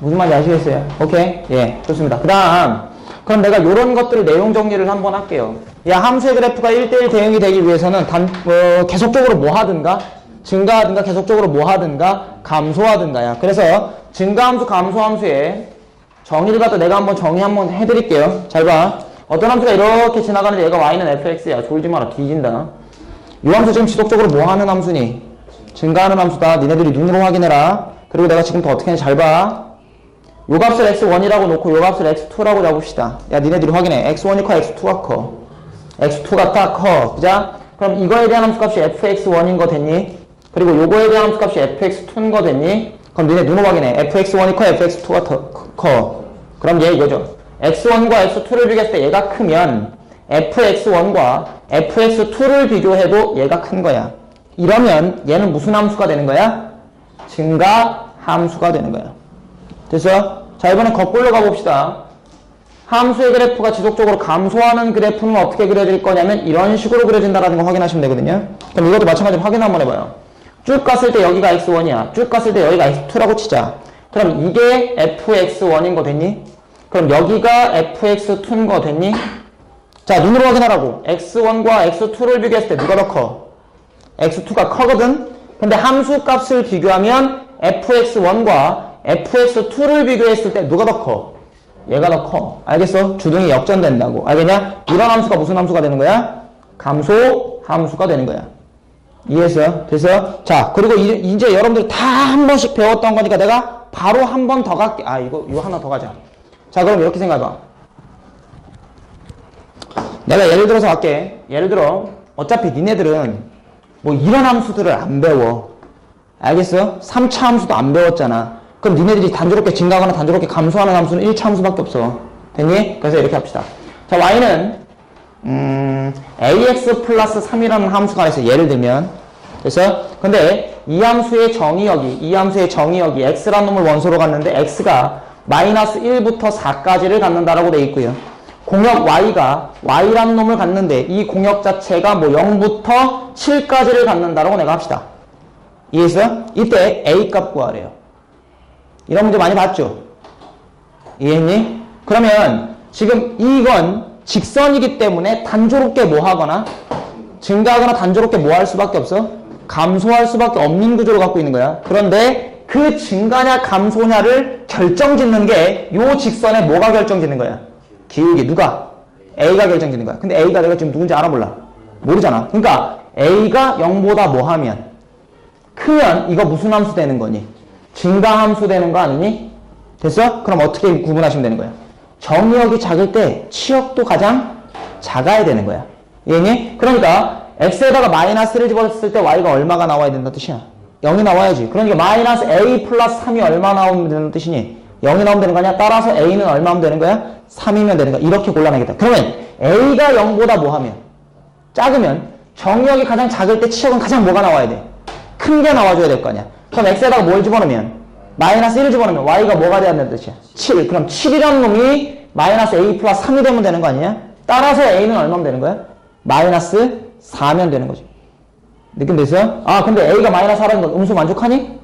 무슨 말인지 아시겠어요? 오케이? 예, 좋습니다. 그 다음, 그럼 내가 요런 것들 내용 정리를 한번 할게요. 야, 함수의 그래프가 1대1 대응이 되기 위해서는 계속적으로 뭐 하든가, 증가하든가, 계속적으로 뭐 하든가, 감소하든가야. 그래서 증가함수, 감소함수에 정의를 갖다 내가 한번 정의 한번 해드릴게요. 잘 봐. 어떤 함수가 이렇게 지나가는데 얘가 y는 fx야. 졸지 마라. 뒤진다. 이 함수 지금 지속적으로 뭐 하는 함수니? 증가하는 함수다. 니네들이 눈으로 확인해라. 그리고 내가 지금부터 어떻게 하는지 잘 봐. 요 값을 x1이라고 놓고 요 값을 x2라고 잡읍시다. 야, 니네들이 확인해. x1이 커, x2가 커. x2가 딱 커. 그자? 그럼 이거에 대한 함수값이 fx1인 거 됐니? 그리고 요거에 대한 함수값이 fx2인 거 됐니? 그럼 너네 누구 확인해? fx1이 커, fx2가 더 커. 그럼 얘 이거죠. x1과 x2를 비교했을 때 얘가 크면 fx1과 fx2를 비교해도 얘가 큰 거야. 이러면 얘는 무슨 함수가 되는 거야? 증가 함수가 되는 거야. 됐어? 자, 이번엔 거꾸로 가봅시다. 함수의 그래프가 지속적으로 감소하는 그래프는 어떻게 그려질 거냐면 이런 식으로 그려진다라는 거 확인하시면 되거든요. 그럼 이것도 마찬가지로 확인 한번 해봐요. 쭉 갔을 때 여기가 x1이야. 쭉 갔을 때 여기가 x2라고 치자. 그럼 이게 fx1인 거 됐니? 그럼 여기가 fx2인 거 됐니? 자, 눈으로 확인하라고. x1과 x2를 비교했을 때 누가 더 커? x2가 커거든? 근데 함수 값을 비교하면 fx1과 fx2를 비교했을 때 누가 더 커? 얘가 더 커. 알겠어? 주둥이 역전된다고. 알겠냐? 이런 함수가 무슨 함수가 되는 거야? 감소 함수가 되는 거야. 이해했어요? 됐어요? 자, 그리고 이제 여러분들 다 한 번씩 배웠던 거니까 내가 바로 한 번 더 갈게. 아, 이거 하나 더 가자. 자, 그럼 이렇게 생각해봐. 내가 예를 들어서 할게. 예를 들어, 어차피 니네들은 뭐 이런 함수들을 안 배워. 알겠어? 3차 함수도 안 배웠잖아. 그럼 니네들이 단조롭게 증가하거나 단조롭게 감소하는 함수는 1차 함수밖에 없어. 됐니? 그래서 이렇게 합시다. 자, y는 ax 플러스 3이라는 함수가 있어. 예를 들면. 됐어요? 근데 이 함수의 정의역이 x라는 놈을 원소로 갖는데 x가 마이너스 1부터 4까지를 갖는다라고 돼 있고요. 공역 y가 y라는 놈을 갖는데 이 공역 자체가 뭐 0부터 7까지를 갖는다라고 내가 합시다. 이해했어요? 이때 a 값 구하래요. 이런 문제 많이 봤죠? 이해했니? 그러면 지금 이건 직선이기 때문에 단조롭게 뭐 하거나 증가하거나 단조롭게 뭐 할 수밖에 없어? 감소할 수밖에 없는 구조를 갖고 있는 거야. 그런데 그 증가냐 감소냐를 결정짓는 게 요 직선에 뭐가 결정짓는 거야? 기울기. 누가? A가 결정짓는 거야. 근데 A가 내가 지금 누군지 알아 몰라? 모르잖아. 그러니까 A가 0보다 뭐 하면? 크면 이거 무슨 함수 되는 거니? 증가 함수 되는 거 아니니? 됐어? 그럼 어떻게 구분하시면 되는 거야? 정의역이 작을 때 치역도 가장 작아야 되는 거야. 이해니? 그러니까 x에다가 마이너스를 집어넣었을 때 y가 얼마가 나와야 된다는 뜻이야? 0이 나와야지. 그러니까 마이너스 a 플러스 3이 얼마 나오면 되는 뜻이니? 0이 나오면 되는 거 아니야? 따라서 a는 얼마 하면 되는 거야? 3이면 되는 거야. 이렇게 골라내겠다. 그러면 a가 0보다 뭐 하면? 작으면 정의역이 가장 작을 때 치역은 가장 뭐가 나와야 돼? 큰 게 나와줘야 될 거 아니야. 그럼 x에다가 뭘 집어넣으면? 마이너스 1을 집어넣으면 y가 뭐가 돼야 된다는 뜻이야? 7. 그럼 7이라는 놈이 마이너스 a 플러스 3이 되면 되는 거 아니냐? 따라서 a는 얼마면 되는 거야? 마이너스 4면 되는 거지. 느낌 됐어요? 아, 근데 a가 마이너스 4라는 건 음수 만족하니?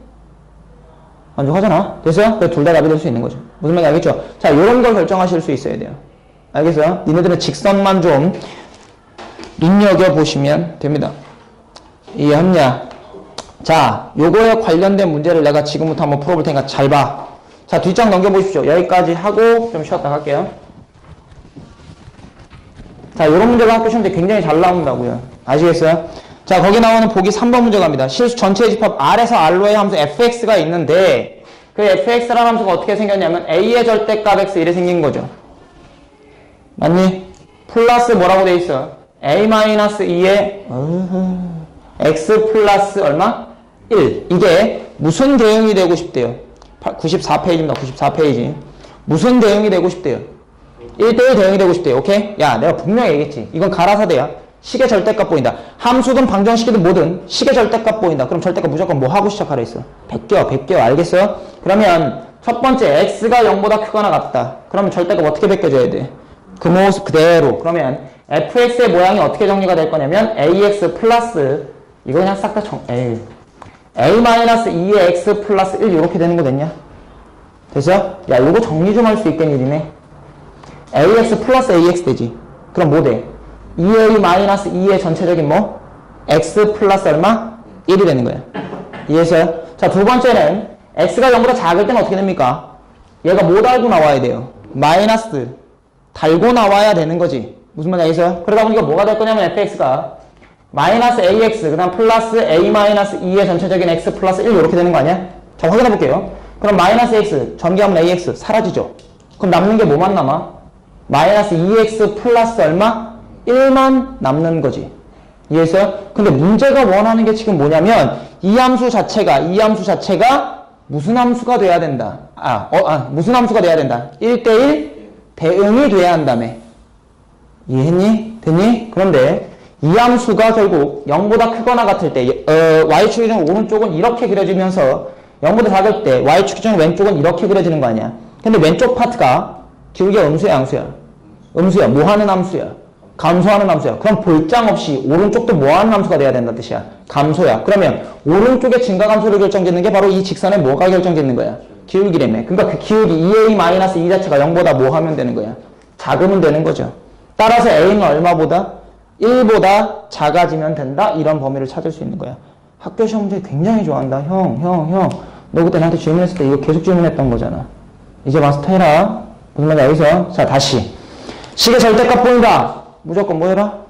만족하잖아. 됐어요? 그래서 둘 다 답이 될 수 있는 거죠. 무슨 말인지 알겠죠? 자, 요런 걸 결정하실 수 있어야 돼요. 알겠어요? 니네들은 직선만 좀 눈여겨보시면 됩니다. 이해했냐? 자, 요거에 관련된 문제를 내가 지금부터 한번 풀어볼 테니까 잘 봐. 자, 뒷장 넘겨보십시오. 여기까지 하고 좀 쉬었다 갈게요. 자, 요런 문제가 학교 시험때 굉장히 잘 나온다고요. 아시겠어요? 자, 거기 나오는 보기 3번 문제 갑니다. 실수 전체의 집합 R에서 R로의 함수 fx가 있는데 그 fx라는 함수가 어떻게 생겼냐면 a의 절대값 x 이래 생긴 거죠. 맞니? 플러스 뭐라고 돼 있어? a-2의 x 플러스 얼마? 1. 이게 무슨 대응이 되고 싶대요? 94페이지입니다. 94페이지. 무슨 대응이 되고 싶대요? 1대1 대응이 되고 싶대요. 오케이? 야, 내가 분명히 얘기했지. 이건 가라사대야. 식의 절대값 보인다. 함수든 방정식이든 뭐든 식의 절대값 보인다. 그럼 절대값 무조건 뭐 하고 시작하라 했어? 100개요. 알겠어요? 그러면 첫 번째 x가 0보다 크거나 같다. 그러면 절대값 어떻게 베껴줘야 돼? 그 모습 그대로. 그러면 fx의 모양이 어떻게 정리가 될 거냐면 ax 플러스 이거 그냥 싹 다 a-2의 x 플러스 1 이렇게 되는 거 됐냐? 됐어? 야, 이거 정리 좀 할 수 있겠니, 니네? ax 플러스 ax 되지. 그럼 뭐 돼? 2a 마이너스 2의 전체적인 뭐? x 플러스 얼마? 1이 되는 거야. 이해했어요? 자, 두 번째는 x가 0보다 작을 때는 어떻게 됩니까? 얘가 뭐 달고 나와야 돼요? 마이너스 달고 나와야 되는 거지. 무슨 말인지 알겠어요? 그러다 보니까 뭐가 될 거냐면 fx가 마이너스 ax 그 다음 플러스 a 마이너스 2의 전체적인 x 플러스 1 이렇게 되는 거 아니야? 자, 확인해 볼게요. 그럼 마이너스 x 전개하면 ax 사라지죠. 그럼 남는 게 뭐만 남아? 마이너스 2x 플러스 얼마? 1만 남는 거지. 이해했어요? 근데 문제가 원하는 게 지금 뭐냐면 이 함수 자체가 무슨 함수가 돼야 된다. 무슨 함수가 돼야 된다. 1대1 대응이 돼야 한다며. 이해했니? 됐니? 그런데 이 함수가 결국 0보다 크거나 같을 때 y축 기준 오른쪽은 이렇게 그려지면서 0보다 작을 때 y축 기준 왼쪽은 이렇게 그려지는 거 아니야. 근데 왼쪽 파트가 기울기가 음수야 양수야? 음수야. 뭐 하는 함수야? 감소하는 함수야. 그럼 볼장 없이 오른쪽도 뭐 하는 함수가 돼야 된다는 뜻이야? 감소야. 그러면 오른쪽의 증가 감소를 결정짓는 게 바로 이 직선의 뭐가 결정짓는 거야? 기울기라며. 그러니까 그 기울기 2a-2 자체가 0보다 뭐 하면 되는 거야? 작으면 되는 거죠. 따라서 a는 얼마보다? 1보다 작아지면 된다? 이런 범위를 찾을 수 있는 거야. 학교 시험 문제 굉장히 좋아한다. 형. 너 그때 나한테 질문했을 때 이거 계속 질문했던 거잖아. 이제 마스터 해라. 무슨 말인지 알겠어? 자, 다시. 식의 절대값 보인다. 무조건 뭐 해라?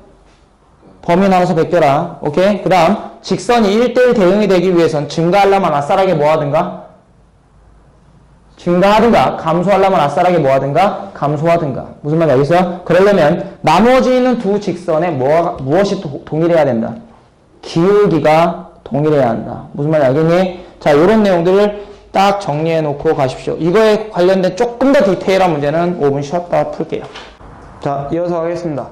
범위 나눠서 베껴라. 오케이? 그 다음 직선이 1대1 대응이 되기 위해선 증가하려면 아싸라게 뭐 하든가? 증가하든가 감소하려면 아싸라게 뭐 하든가? 감소하든가. 무슨 말인지 알겠어? 그러려면 나머지 있는 두 직선에 무엇이 동일해야 된다? 기울기가 동일해야 한다. 무슨 말인지 알겠니? 자, 이런 내용들을 딱 정리해 놓고 가십시오. 이거에 관련된 조금 더 디테일한 문제는 5분 쉬었다 풀게요. 자, 이어서 하겠습니다.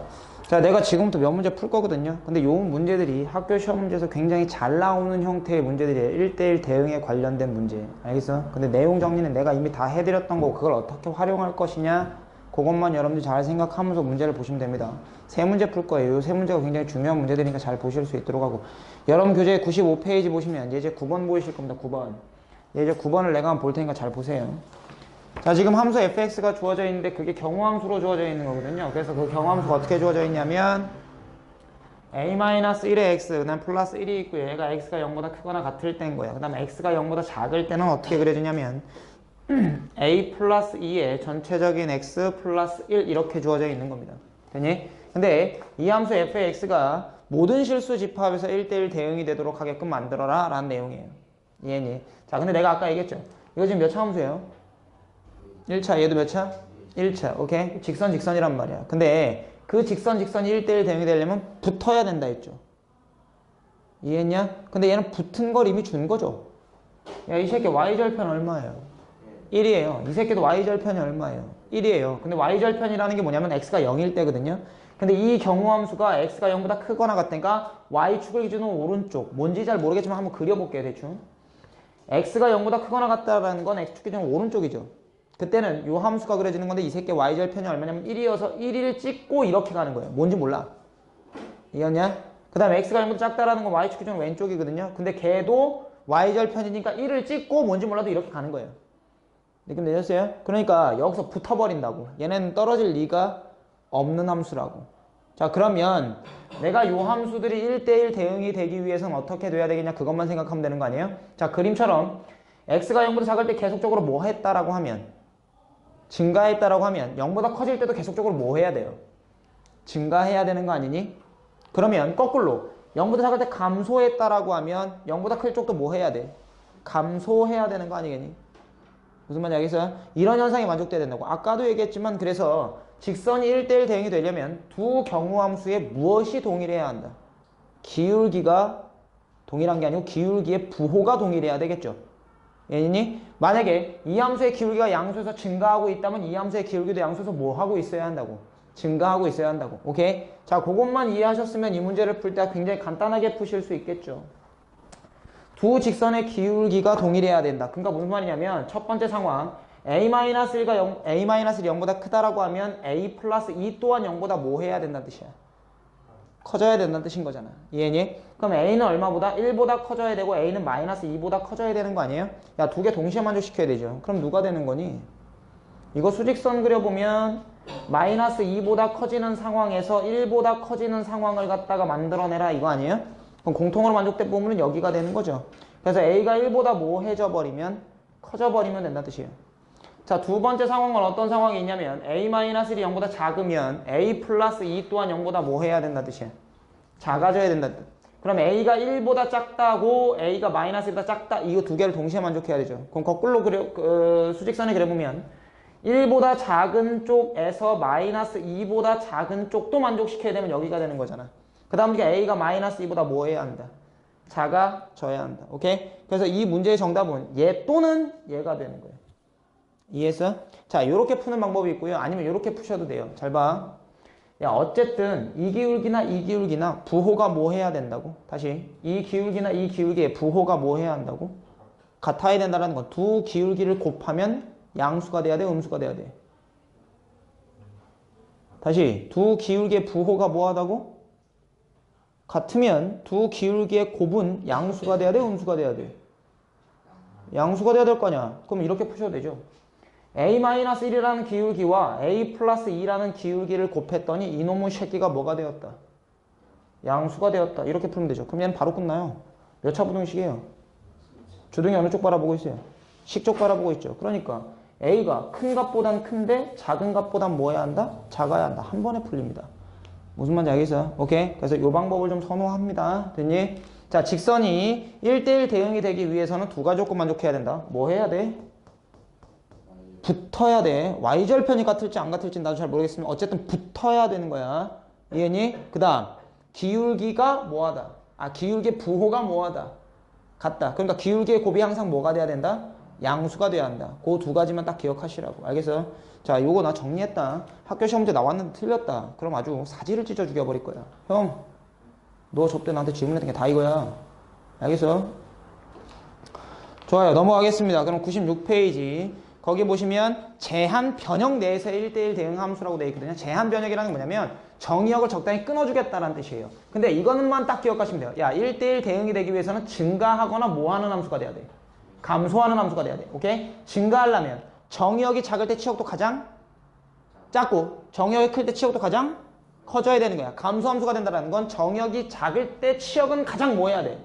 자, 내가 지금부터 몇 문제 풀 거거든요. 근데 요 문제들이 학교 시험 문제에서 굉장히 잘 나오는 형태의 문제들이에요. 1대1 대응에 관련된 문제. 알겠어? 근데 내용 정리는 내가 이미 다 해드렸던 거고 그걸 어떻게 활용할 것이냐 그것만 여러분들 잘 생각하면서 문제를 보시면 됩니다. 세 문제 풀 거예요. 이 세 문제가 굉장히 중요한 문제들이니까 잘 보실 수 있도록 하고 여러분 교재 95페이지 보시면 예제 9번 보이실 겁니다. 9번. 예제 9번을 내가 한번 볼 테니까 잘 보세요. 자, 지금 함수 fx가 주어져 있는데 그게 경우함수로 주어져 있는 거거든요. 그래서 그 경우함수가 어떻게 주어져 있냐면 a-1의 x, 그 다음 플러스 1이 있고요. 얘가 x가 0보다 크거나 같을 때인 거예요. 그 다음에 x가 0보다 작을 때는 어떻게 그려지냐면 a 플러스 2의 전체적인 x 플러스 1 이렇게 주어져 있는 겁니다. 되니? 근데 이 함수 fx가 모든 실수 집합에서 1대1 대응이 되도록 하게끔 만들어라 라는 내용이에요. 이해니? 자, 근데 내가 아까 얘기했죠. 이거 지금 몇 차 함수예요? 1차, 얘도 몇 차? 1차, 오케이? 직선이란 말이야. 근데 그 직선이 1대1 대응이 되려면 붙어야 된다 했죠. 이해했냐? 근데 얘는 붙은 걸 이미 준 거죠. 야, 이 새끼 y절편 얼마예요? 1이에요. 이 새끼도 y절편이 얼마예요? 1이에요. 근데 y절편이라는 게 뭐냐면 x가 0일 때거든요. 근데 이 경우함수가 x가 0보다 크거나 같으니까 y축을 기준으로 오른쪽, 뭔지 잘 모르겠지만 한번 그려볼게요, 대충. x가 0보다 크거나 같다라는 건 x축 기준으로 오른쪽이죠. 그때는 요 함수가 그려지는 건데 이 새끼 y절편이 얼마냐면 1이어서 1을 찍고 이렇게 가는 거예요. 뭔지 몰라. 이해했냐? 그 다음에 x가 0보다 작다라는 건 y축 기준 왼쪽이거든요. 근데 걔도 y절편이니까 1을 찍고 뭔지 몰라도 이렇게 가는 거예요. 느낌 내셨어요? 그러니까 여기서 붙어버린다고. 얘네는 떨어질 리가 없는 함수라고. 자, 그러면 내가 요 함수들이 1대1 대응이 되기 위해서는 어떻게 돼야 되겠냐 그것만 생각하면 되는 거 아니에요? 자, 그림처럼 x가 0보다 작을 때 계속적으로 뭐 했다라고 하면 증가했다라고 하면 0보다 커질 때도 계속적으로 뭐 해야 돼요? 증가해야 되는 거 아니니? 그러면 거꾸로 0보다 작을 때 감소했다라고 하면 0보다 클 쪽도 뭐 해야 돼? 감소해야 되는 거 아니겠니? 무슨 말인지 알겠어요? 이런 현상이 만족돼야 된다고. 아까도 얘기했지만 그래서 직선이 1대1 대응이 되려면 두 경우함수에 무엇이 동일해야 한다? 기울기가 동일한 게 아니고 기울기의 부호가 동일해야 되겠죠. 얘니? 만약에 이 함수의 기울기가 양수에서 증가하고 있다면 이 함수의 기울기도 양수에서 뭐 하고 있어야 한다고? 증가하고 있어야 한다고. 오케이? 자, 그것만 이해하셨으면 이 문제를 풀 때 굉장히 간단하게 푸실 수 있겠죠. 두 직선의 기울기가 동일해야 된다. 그러니까 무슨 말이냐면 첫 번째 상황 a-1가 a-1이 0보다 크다라고 하면 a 플러스 2 또한 0보다 뭐 해야 된다는 뜻이야? 커져야 된다는 뜻인 거잖아. 이해니? 그럼 a는 얼마보다? 1보다 커져야 되고 a는 마이너스 2보다 커져야 되는 거 아니에요? 야, 두 개 동시에 만족시켜야 되죠. 그럼 누가 되는 거니? 이거 수직선 그려보면 마이너스 2보다 커지는 상황에서 1보다 커지는 상황을 갖다가 만들어내라 이거 아니에요? 그럼 공통으로 만족된 부분은 여기가 되는 거죠. 그래서 a가 1보다 뭐해져 버리면 커져버리면 된다는 뜻이에요. 자, 두 번째 상황은 어떤 상황이 있냐면 a-1이 0보다 작으면 a 플러스 2 또한 0보다 뭐 해야 된다는 뜻이에요? 작아져야 된다는 뜻. 그럼 a가 1보다 작다고 a가 마이너스 1보다 작다 이거 두 개를 동시에 만족해야 되죠. 그럼 거꾸로 수직선에 그려보면 1보다 작은 쪽에서 마이너스 2보다 작은 쪽도 만족시켜야 되면 여기가 되는 거잖아. 그 다음 문제 a가 마이너스 2보다 뭐 해야 한다? 작아져야 한다. 오케이? 그래서 이 문제의 정답은 얘 또는 얘가 되는 거예요. 이해했어? 자, 요렇게 푸는 방법이 있고요. 아니면 요렇게 푸셔도 돼요. 잘 봐. 야, 어쨌든 이 기울기나 이 기울기나 부호가 뭐 해야 된다고? 다시. 이 기울기나 이 기울기의 부호가 뭐 해야 한다고? 같아야 된다는 건 두 기울기를 곱하면 양수가 돼야 돼? 음수가 돼야 돼? 다시. 두 기울기의 부호가 뭐 하다고? 같으면 두 기울기의 곱은 양수가 돼야 돼? 음수가 돼야 돼? 양수가 돼야 될 거 아니야. 그럼 이렇게 푸셔도 되죠. a-1이라는 기울기와 a 플러스 2라는 기울기를 곱했더니 이놈의 새끼가 뭐가 되었다? 양수가 되었다. 이렇게 풀면 되죠. 그럼 얘는 바로 끝나요. 몇 차 부등식이에요? 주둥이 어느 쪽 바라보고 있어요? 식쪽 바라보고 있죠. 그러니까 a가 큰 값보단 큰데 작은 값보단 뭐 해야 한다? 작아야 한다. 한 번에 풀립니다. 무슨 말인지 알겠어요? 오케이? 그래서 이 방법을 좀 선호합니다. 됐니? 자, 직선이 1대1 대응이 되기 위해서는 두 가지 조건 만족해야 된다. 뭐 해야 돼? 붙어야 돼. y절편이 같을지 안 같을지 나도 잘 모르겠으면 어쨌든 붙어야 되는 거야. 이해니? 그 다음 기울기가 뭐하다? 기울기의 부호가 뭐하다? 같다. 그러니까 기울기의 곱이 항상 뭐가 돼야 된다? 양수가 돼야 한다. 그 두 가지만 딱 기억하시라고. 알겠어요? 자, 요거 나 정리했다. 학교 시험 문제 나왔는데 틀렸다. 그럼 아주 사지를 찢어 죽여버릴 거야. 형, 너 저때 나한테 질문했던 게 다 이거야. 알겠어? 좋아요. 넘어가겠습니다. 그럼 96페이지. 거기 보시면 제한 변형 내에서의 1대1 대응 함수라고 되어 있거든요. 제한 변형이라는 게 뭐냐면 정의역을 적당히 끊어주겠다는 뜻이에요. 근데 이거는만 딱 기억하시면 돼요. 야, 1대1 대응이 되기 위해서는 증가하거나 뭐하는 함수가 돼야 돼? 감소하는 함수가 돼야 돼. 오케이? 증가하려면 정의역이 작을 때 치역도 가장 작고 정의역이 클 때 치역도 가장 커져야 되는 거야. 감소함수가 된다는 건 정의역이 작을 때 치역은 가장 뭐 해야 돼?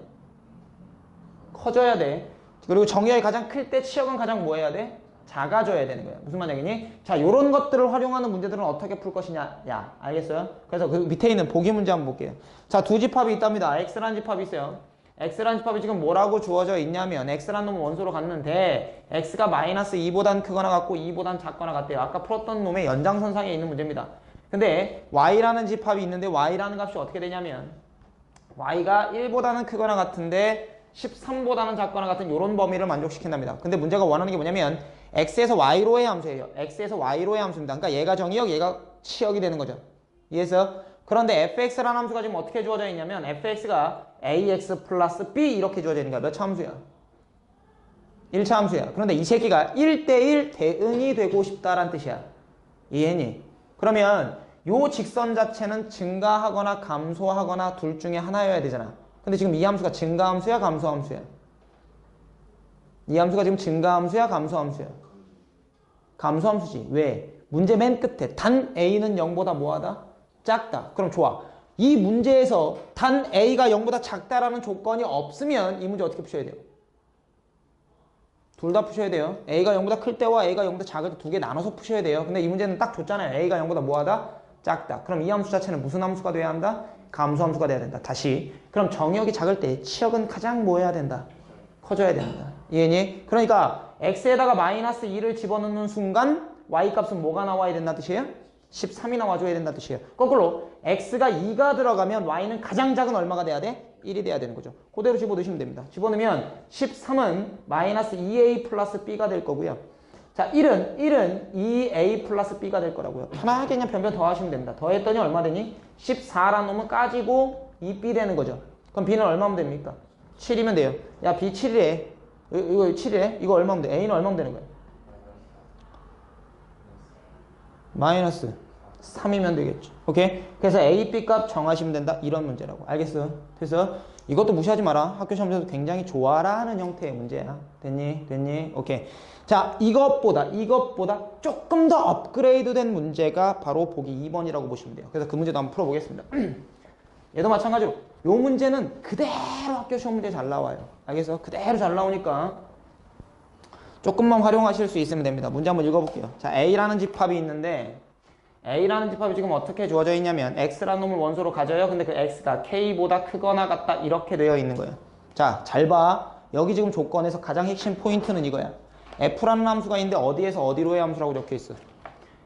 커져야 돼. 그리고 정의역이 가장 클 때 치역은 가장 뭐 해야 돼? 작아져야 되는 거야. 무슨 말이니? 자, 요런 것들을 활용하는 문제들은 어떻게 풀 것이냐? 야, 알겠어요? 그래서 그 밑에 있는 보기 문제 한번 볼게요. 자, 두 집합이 있답니다. x라는 집합이 있어요. x라는 집합이 지금 뭐라고 주어져 있냐면 x라는 놈은 원소로 갔는데 x가 마이너스 2보단 크거나 같고 2보단 작거나 같대요. 아까 풀었던 놈의 연장선상에 있는 문제입니다. 근데 y라는 집합이 있는데 y라는 값이 어떻게 되냐면 y가 1보다는 크거나 같은데 13보다는 작거나 같은 이런 범위를 만족시킨답니다. 근데 문제가 원하는 게 뭐냐면 x에서 y로의 함수예요. x에서 y로의 함수입니다. 그러니까 얘가 정의역, 얘가 치역이 되는 거죠. 이해해서? 그런데 fx라는 함수가 지금 어떻게 주어져 있냐면 fx가 ax 플러스 b 이렇게 주어져 있는 거야. 몇 차 함수야? 1차 함수야. 그런데 이 새끼가 1대1 대응이 되고 싶다라는 뜻이야. 이해했니? 그러면 요 직선 자체는 증가하거나 감소하거나 둘 중에 하나여야 되잖아. 근데 지금 이 함수가 증가함수야, 감소함수야? 이 함수가 지금 증가함수야, 감소함수야? 감소함수지. 왜? 문제 맨 끝에 단 a는 0보다 뭐하다? 작다. 그럼 좋아. 이 문제에서 단 a가 0보다 작다라는 조건이 없으면 이 문제 어떻게 푸셔야 돼요? 둘 다 푸셔야 돼요. a가 0보다 클 때와 a가 0보다 작을 때 두 개 나눠서 푸셔야 돼요. 근데 이 문제는 딱 줬잖아요. a가 0보다 뭐하다? 작다. 그럼 이 함수 자체는 무슨 함수가 돼야 한다? 감소함수가 돼야 된다. 다시. 그럼 정의역이 작을 때 치역은 가장 뭐 해야 된다? 커져야 된다. 이해니? 그러니까 x에다가 마이너스 2를 집어넣는 순간 y 값은 뭐가 나와야 된다는 뜻이에요? 13이 나와줘야 된다는 뜻이에요. 거꾸로 x가 2가 들어가면 y는 가장 작은 얼마가 돼야 돼? 1이 돼야 되는 거죠. 그대로 집어넣으시면 됩니다. 집어넣으면 13은 마이너스 2a 플러스 b가 될 거고요. 자, 1은 2a 플러스 b가 될 거라고요. 편하게 그냥 변변 더하시면 됩니다. 더했더니 얼마 되니? 14라는 놈은 까지고 2b 되는 거죠. 그럼 b는 얼마면 됩니까? 7이면 돼요. 야, b 7이래. 이거 7이래? 이거 얼마면 돼? a는 얼마면 되는 거야? 마이너스 3이면 되겠죠. 오케이? 그래서 a, b 값 정하시면 된다. 이런 문제라고. 알겠어? 그래서 이것도 무시하지 마라. 학교 시험에서도 굉장히 좋아라 하는 형태의 문제야. 됐니? 됐니? 오케이. 자, 이것보다 조금 더 업그레이드 된 문제가 바로 보기 2번이라고 보시면 돼요. 그래서 그 문제도 한번 풀어보겠습니다. 얘도 마찬가지로 요 문제는 그대로 학교 시험 문제 잘 나와요. 알겠어? 그대로 잘 나오니까 조금만 활용하실 수 있으면 됩니다. 문제 한번 읽어볼게요. 자, A라는 집합이 있는데 A라는 집합이 지금 어떻게 주어져 있냐면 X라는 놈을 원소로 가져요. 근데 그 X가 K보다 크거나 같다 이렇게 되어 있는 거예요. 자, 잘 봐. 여기 지금 조건에서 가장 핵심 포인트는 이거야. F라는 함수가 있는데 어디에서 어디로의 함수라고 적혀있어?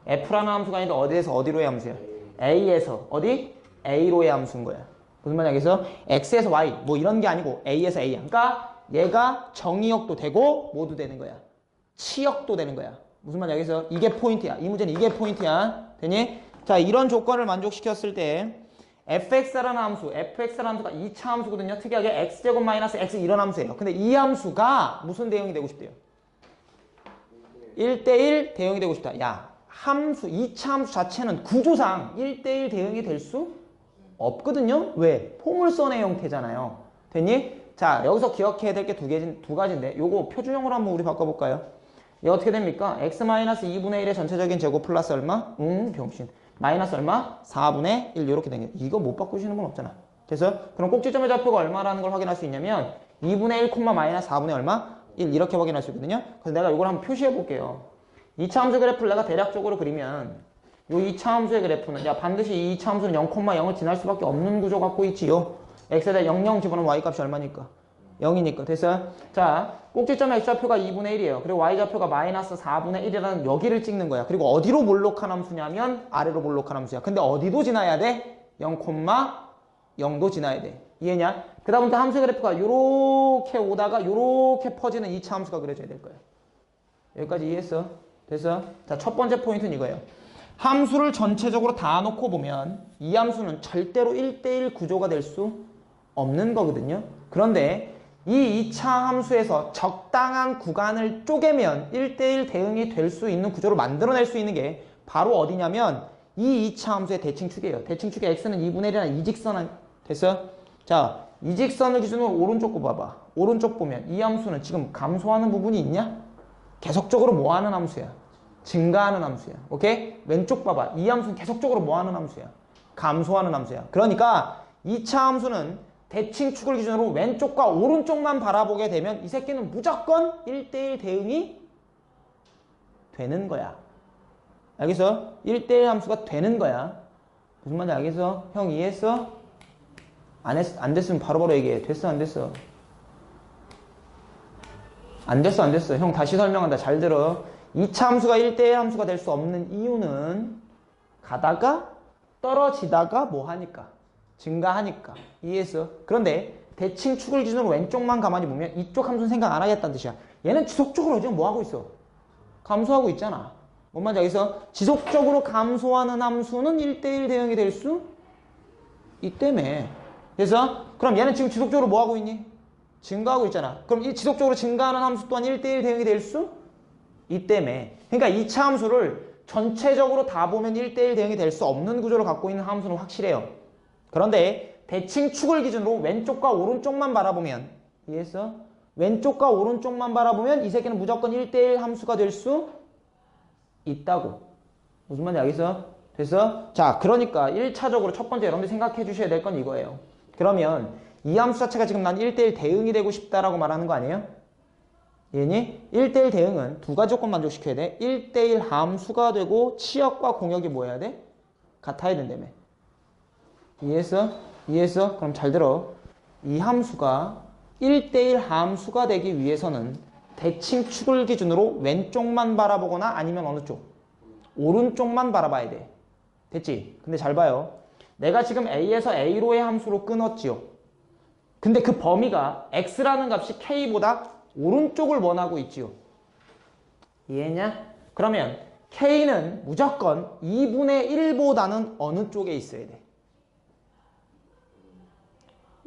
F라는 함수가 있는데 어디에서 어디로의 함수야? A에서 어디? A로의 함수인 거야. 무슨 말이야? 그래서 x에서 y 뭐 이런 게 아니고 a에서 a야. 그러니까 얘가 정의역도 되고 뭐도 되는 거야. 치역도 되는 거야. 무슨 말이야? 그래서 이게 포인트야. 이 문제는 이게 포인트야. 되니? 자, 이런 조건을 만족시켰을 때 fx라는 함수가 2차 함수거든요. 특이하게 x제곱 마이너스 x 이런 함수예요. 근데 이 함수가 무슨 대응이 되고 싶대요? 1대1 대응이 되고 싶다. 야, 2차 함수 자체는 구조상 1대1 대응이 될 수 없거든요. 왜? 포물선의 형태잖아요. 됐니? 자, 여기서 기억해야 될 게 두 가지인데 요거 표준형으로 한번 우리 바꿔볼까요? 얘 어떻게 됩니까? x-2분의 1의 전체적인 제곱 플러스 얼마? 병신. 마이너스 얼마? 4분의 1 이렇게 된 게. 이거 못 바꾸시는 분 없잖아. 그래서 그럼 꼭지점의 좌표가 얼마라는 걸 확인할 수 있냐면 2분의 1, 마이너스 4분의 얼마? 1 이렇게 확인할 수 있거든요. 그래서 내가 이걸 한번 표시해 볼게요. 2차 함수 그래프를 내가 대략적으로 그리면 요 2차 함수의 그래프는 야 반드시 이 2차 함수는 0,0을 지날 수밖에 없는 구조 갖고 있지요. x에다 0, 집어넣으면 y 값이 얼마니까? 0이니까. 됐어요? 자, 꼭지점의 x좌표가 2분의 1이에요. 그리고 y좌표가 마이너스 4분의 1이라는 여기를 찍는 거야. 그리고 어디로 몰록한 함수냐면 아래로 몰록한 함수야. 근데 어디도 지나야 돼? 0,0도 지나야 돼. 이해냐? 그 다음부터 함수의 그래프가 요렇게 오다가 요렇게 퍼지는 2차 함수가 그려져야 될 거야. 여기까지 이해했어? 됐어? 자, 첫 번째 포인트는 이거예요. 함수를 전체적으로 다 놓고 보면 이 함수는 절대로 1대1 구조가 될 수 없는 거거든요. 그런데 이 2차 함수에서 적당한 구간을 쪼개면 1대1 대응이 될 수 있는 구조를 만들어낼 수 있는 게 바로 어디냐면 이 2차 함수의 대칭축이에요. 대칭축의 x는 2분의 1이라는 이 직선. 됐어요? 자, 이 직선을 기준으로 오른쪽 거 봐봐. 오른쪽 보면 이 함수는 지금 감소하는 부분이 있냐? 계속적으로 뭐 하는 함수야? 증가하는 함수야. 오케이? 왼쪽 봐봐. 이 함수는 계속적으로 뭐 하는 함수야? 감소하는 함수야. 그러니까 2차 함수는 대칭축을 기준으로 왼쪽과 오른쪽만 바라보게 되면 이 새끼는 무조건 1대1 대응이 되는 거야. 알겠어? 1대1 함수가 되는 거야. 무슨 말인지 알겠어? 형 이해했어? 안 됐으면 바로바로 얘기해. 됐어, 안 됐어? 안 됐어, 안 됐어? 형 다시 설명한다. 잘 들어. 2차 함수가 1대1 함수가 될 수 없는 이유는 가다가 떨어지다가 뭐 하니까? 증가하니까. 이해했어? 그런데 대칭축을 기준으로 왼쪽만 가만히 보면 이쪽 함수는 생각 안 하겠다는 뜻이야. 얘는 지속적으로 지금 뭐 하고 있어? 감소하고 있잖아. 뭔 말인지 알겠어? 지속적으로 감소하는 함수는 1대1 대응이 될 수 있다며. 그래서 그럼 얘는 지금 지속적으로 뭐 하고 있니? 증가하고 있잖아. 그럼 이 지속적으로 증가하는 함수 또한 1대1 대응이 될 수 있다며. 그러니까 2차 함수를 전체적으로 다 보면 1대1 대응이 될 수 없는 구조를 갖고 있는 함수는 확실해요. 그런데 대칭축을 기준으로 왼쪽과 오른쪽만 바라보면, 이해했어? 왼쪽과 오른쪽만 바라보면 이 새끼는 무조건 1대1 함수가 될 수 있다고. 무슨 말인지 알겠어? 됐어? 자, 그러니까 1차적으로 첫 번째 여러분들 생각해 주셔야 될 건 이거예요. 그러면 이 함수 자체가 지금 난 1대1 대응이 되고 싶다라고 말하는 거 아니에요? 얘니 1대1 대응은 두 가지 조건 만족시켜야 돼. 1대1 함수가 되고 치역과 공역이 뭐 해야 돼? 같아야 된다며. 이해했어? 이해했어? 그럼 잘 들어. 이 함수가 1대1 함수가 되기 위해서는 대칭축을 기준으로 왼쪽만 바라보거나 아니면 어느 쪽? 오른쪽만 바라봐야 돼. 됐지? 근데 잘 봐요. 내가 지금 A에서 A로의 함수로 끊었지요. 근데 그 범위가 X라는 값이 K보다 오른쪽을 원하고 있지요. 이해했냐? 그러면 K는 무조건 2분의 1보다는 어느 쪽에 있어야 돼?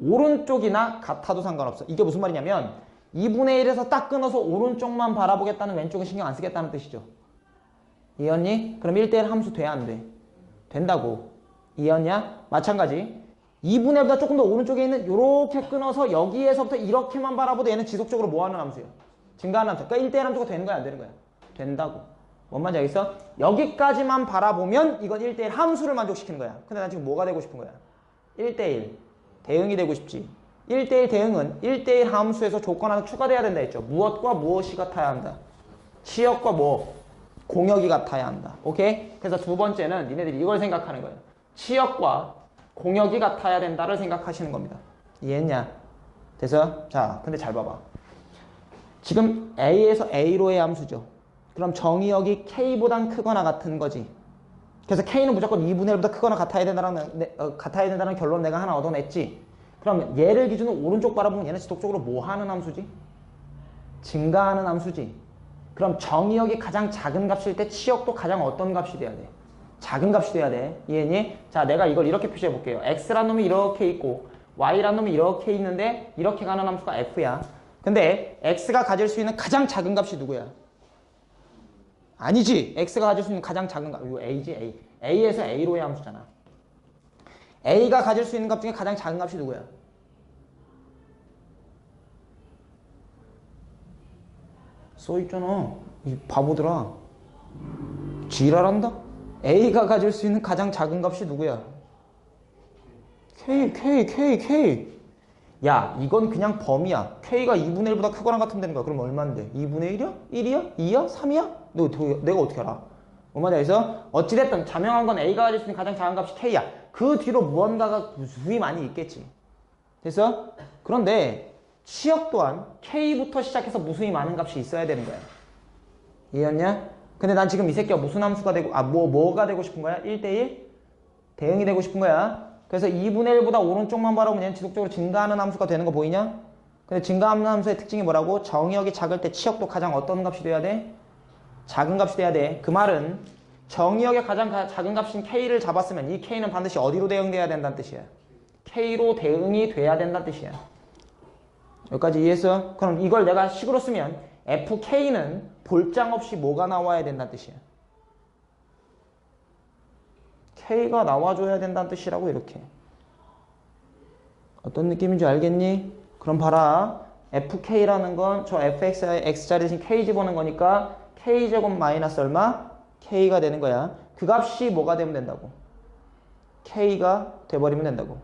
오른쪽이나 같아도 상관없어. 이게 무슨 말이냐면 2분의 1에서 딱 끊어서 오른쪽만 바라보겠다는 왼쪽에 신경 안 쓰겠다는 뜻이죠. 이해했니? 그럼 1대1 함수 돼? 안 돼? 된다고. 이해했냐? 마찬가지 2분의 1보다 조금 더 오른쪽에 있는 이렇게 끊어서 여기에서부터 이렇게만 바라보도 얘는 지속적으로 뭐 하는 함수예요? 증가하는 함수. 그러니까 1대1 함수가 되는 거야? 안 되는 거야? 된다고. 뭔 말인지 알겠어? 여기까지만 바라보면 이건 1대1 함수를 만족시키는 거야. 근데 난 지금 뭐가 되고 싶은 거야? 1대1 대응이 되고 싶지. 1대1 대응은 1대1 함수에서 조건 하나 추가돼야 된다 했죠. 무엇과 무엇이 같아야 한다. 치역과 뭐 공역이 같아야 한다. 오케이? 그래서 두 번째는 니네들이 이걸 생각하는 거예요. 치역과 공역이 같아야 된다를 생각하시는 겁니다. 이해했냐? 됐어? 자, 근데 잘 봐봐. 지금 A에서 A로의 함수죠. 그럼 정의역이 K보단 크거나 같은 거지. 그래서 K는 무조건 2분의 1보다 크거나 같아야 된다는 결론 내가 하나 얻어냈지. 그럼 얘를 기준으로 오른쪽 바라보면 얘는 지속적으로 뭐 하는 함수지? 증가하는 함수지. 그럼 정의역이 가장 작은 값일 때 치역도 가장 어떤 값이 돼야 돼? 작은 값이 돼야 돼. 이해니? 자, 내가 이걸 이렇게 표시해 볼게요. X란 놈이 이렇게 있고 Y란 놈이 이렇게 있는데 이렇게 가는 함수가 F야. 근데 X가 가질 수 있는 가장 작은 값이 누구야? 아니지. X가 가질 수 있는 가장 작은 값. 이거 A지, A. A에서 A로의 함수잖아. A가 가질 수 있는 값 중에 가장 작은 값이 누구야? 써있잖아. 이 바보들아. 지랄한다? A가 가질 수 있는 가장 작은 값이 누구야? K. 야, 이건 그냥 범위야. K가 2분의 1보다 크거나 같으면 되는 거야. 그럼 얼마인데? 2분의 1이야? 1이야? 2야? 3이야? 내가 어떻게 알아? 얼마냐 해서 어찌됐든 자명한 건 A가 가질 수 있는 가장 작은 값이 K야. 그 뒤로 무언가가 수이 많이 있겠지. 됐어? 그런데 치역 또한 K부터 시작해서 무수히 많은 값이 있어야 되는 거야. 이해했냐? 근데 난 지금 이 새끼가 무슨 함수가 되고 뭐가 되고 싶은 거야? 1대1? 대응이 되고 싶은 거야. 그래서 2분의 1보다 오른쪽만 바라보면 얘는 지속적으로 증가하는 함수가 되는 거 보이냐? 근데 증가하는 함수의 특징이 뭐라고? 정의역이 작을 때 치역도 가장 어떤 값이 돼야 돼? 작은 값이 돼야 돼. 그 말은 정의역의 가장 작은 값인 K를 잡았으면 이 K는 반드시 어디로 대응돼야 된다는 뜻이야? K로 대응이 돼야 된다는 뜻이야. 여기까지 이해했어? 그럼 이걸 내가 식으로 쓰면 FK는 볼장 없이 뭐가 나와야 된다는 뜻이야? K가 나와줘야 된다는 뜻이라고 이렇게. 어떤 느낌인지 알겠니? 그럼 봐라. FK라는 건 저 FX에 X자리 대신 K 집어넣은 거니까 K제곱 마이너스 얼마? K가 되는 거야. 그 값이 뭐가 되면 된다고? K가 돼버리면 된다고.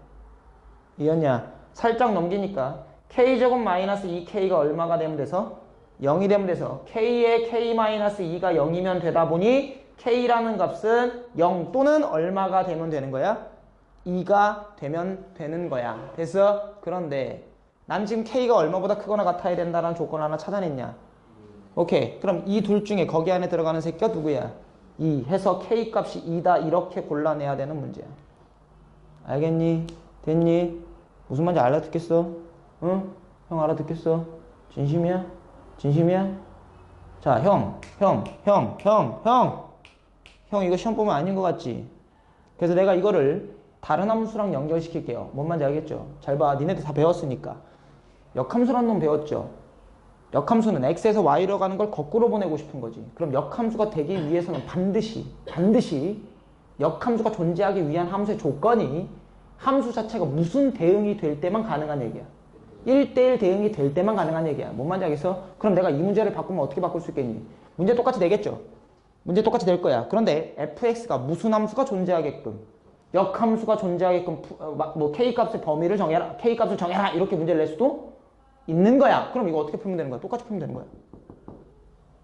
이해했냐? 살짝 넘기니까 K제곱 마이너스 2K가 얼마가 되면 돼서? 0이 되면 돼서 K의 K 마이너스 2가 0이면 되다 보니 K라는 값은 0 또는 얼마가 되면 되는 거야? 2가 되면 되는 거야. 됐어? 그런데 난 지금 K가 얼마보다 크거나 같아야 된다는 조건 하나 찾아냈냐? 오케이. 그럼 이 둘 중에 거기 안에 들어가는 새끼가 누구야? 2 해서 K 값이 2다 이렇게 골라내야 되는 문제야. 알겠니? 됐니? 무슨 말인지 알아듣겠어? 응? 형 알아듣겠어? 진심이야? 진심이야? 자, 형 이거 시험 보면 아닌 것 같지? 그래서 내가 이거를 다른 함수랑 연결시킬게요. 뭔 말인지 알겠죠? 잘 봐. 니네들 다 배웠으니까. 역함수라는 놈 배웠죠? 역함수는 x에서 y로 가는 걸 거꾸로 보내고 싶은 거지. 그럼 역함수가 되기 위해서는 반드시 역함수가 존재하기 위한 함수의 조건이 함수 자체가 무슨 대응이 될 때만 가능한 얘기야. 1대1 대응이 될 때만 가능한 얘기야. 뭔 말인지 알겠어? 그럼 내가 이 문제를 바꾸면 어떻게 바꿀 수 있겠니? 문제 똑같이 내겠죠? 문제 똑같이 낼 거야. 그런데 fx가 무슨 함수가 존재하게끔 역함수가 존재하게끔 뭐 k값의 범위를 정해라, k값을 정해라 이렇게 문제를 낼 수도 있는 거야. 그럼 이거 어떻게 풀면 되는 거야? 똑같이 풀면 되는 거야.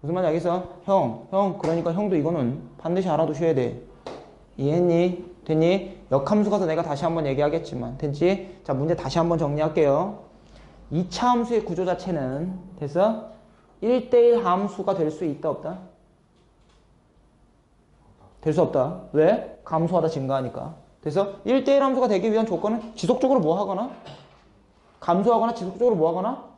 무슨 말인지 알겠어? 형 그러니까 형도 이거는 반드시 알아두셔야 돼. 이해했니? 됐니? 역함수 가서 내가 다시 한번 얘기하겠지만 됐지? 자, 문제 다시 한번 정리할게요. 2차 함수의 구조 자체는 됐어? 1대1 함수가 될 수 있다 없다? 될 수 없다. 왜? 감소하다 증가하니까. 그래서 1대1 함수가 되기 위한 조건은 지속적으로 뭐 하거나 감소하거나 지속적으로 뭐 하거나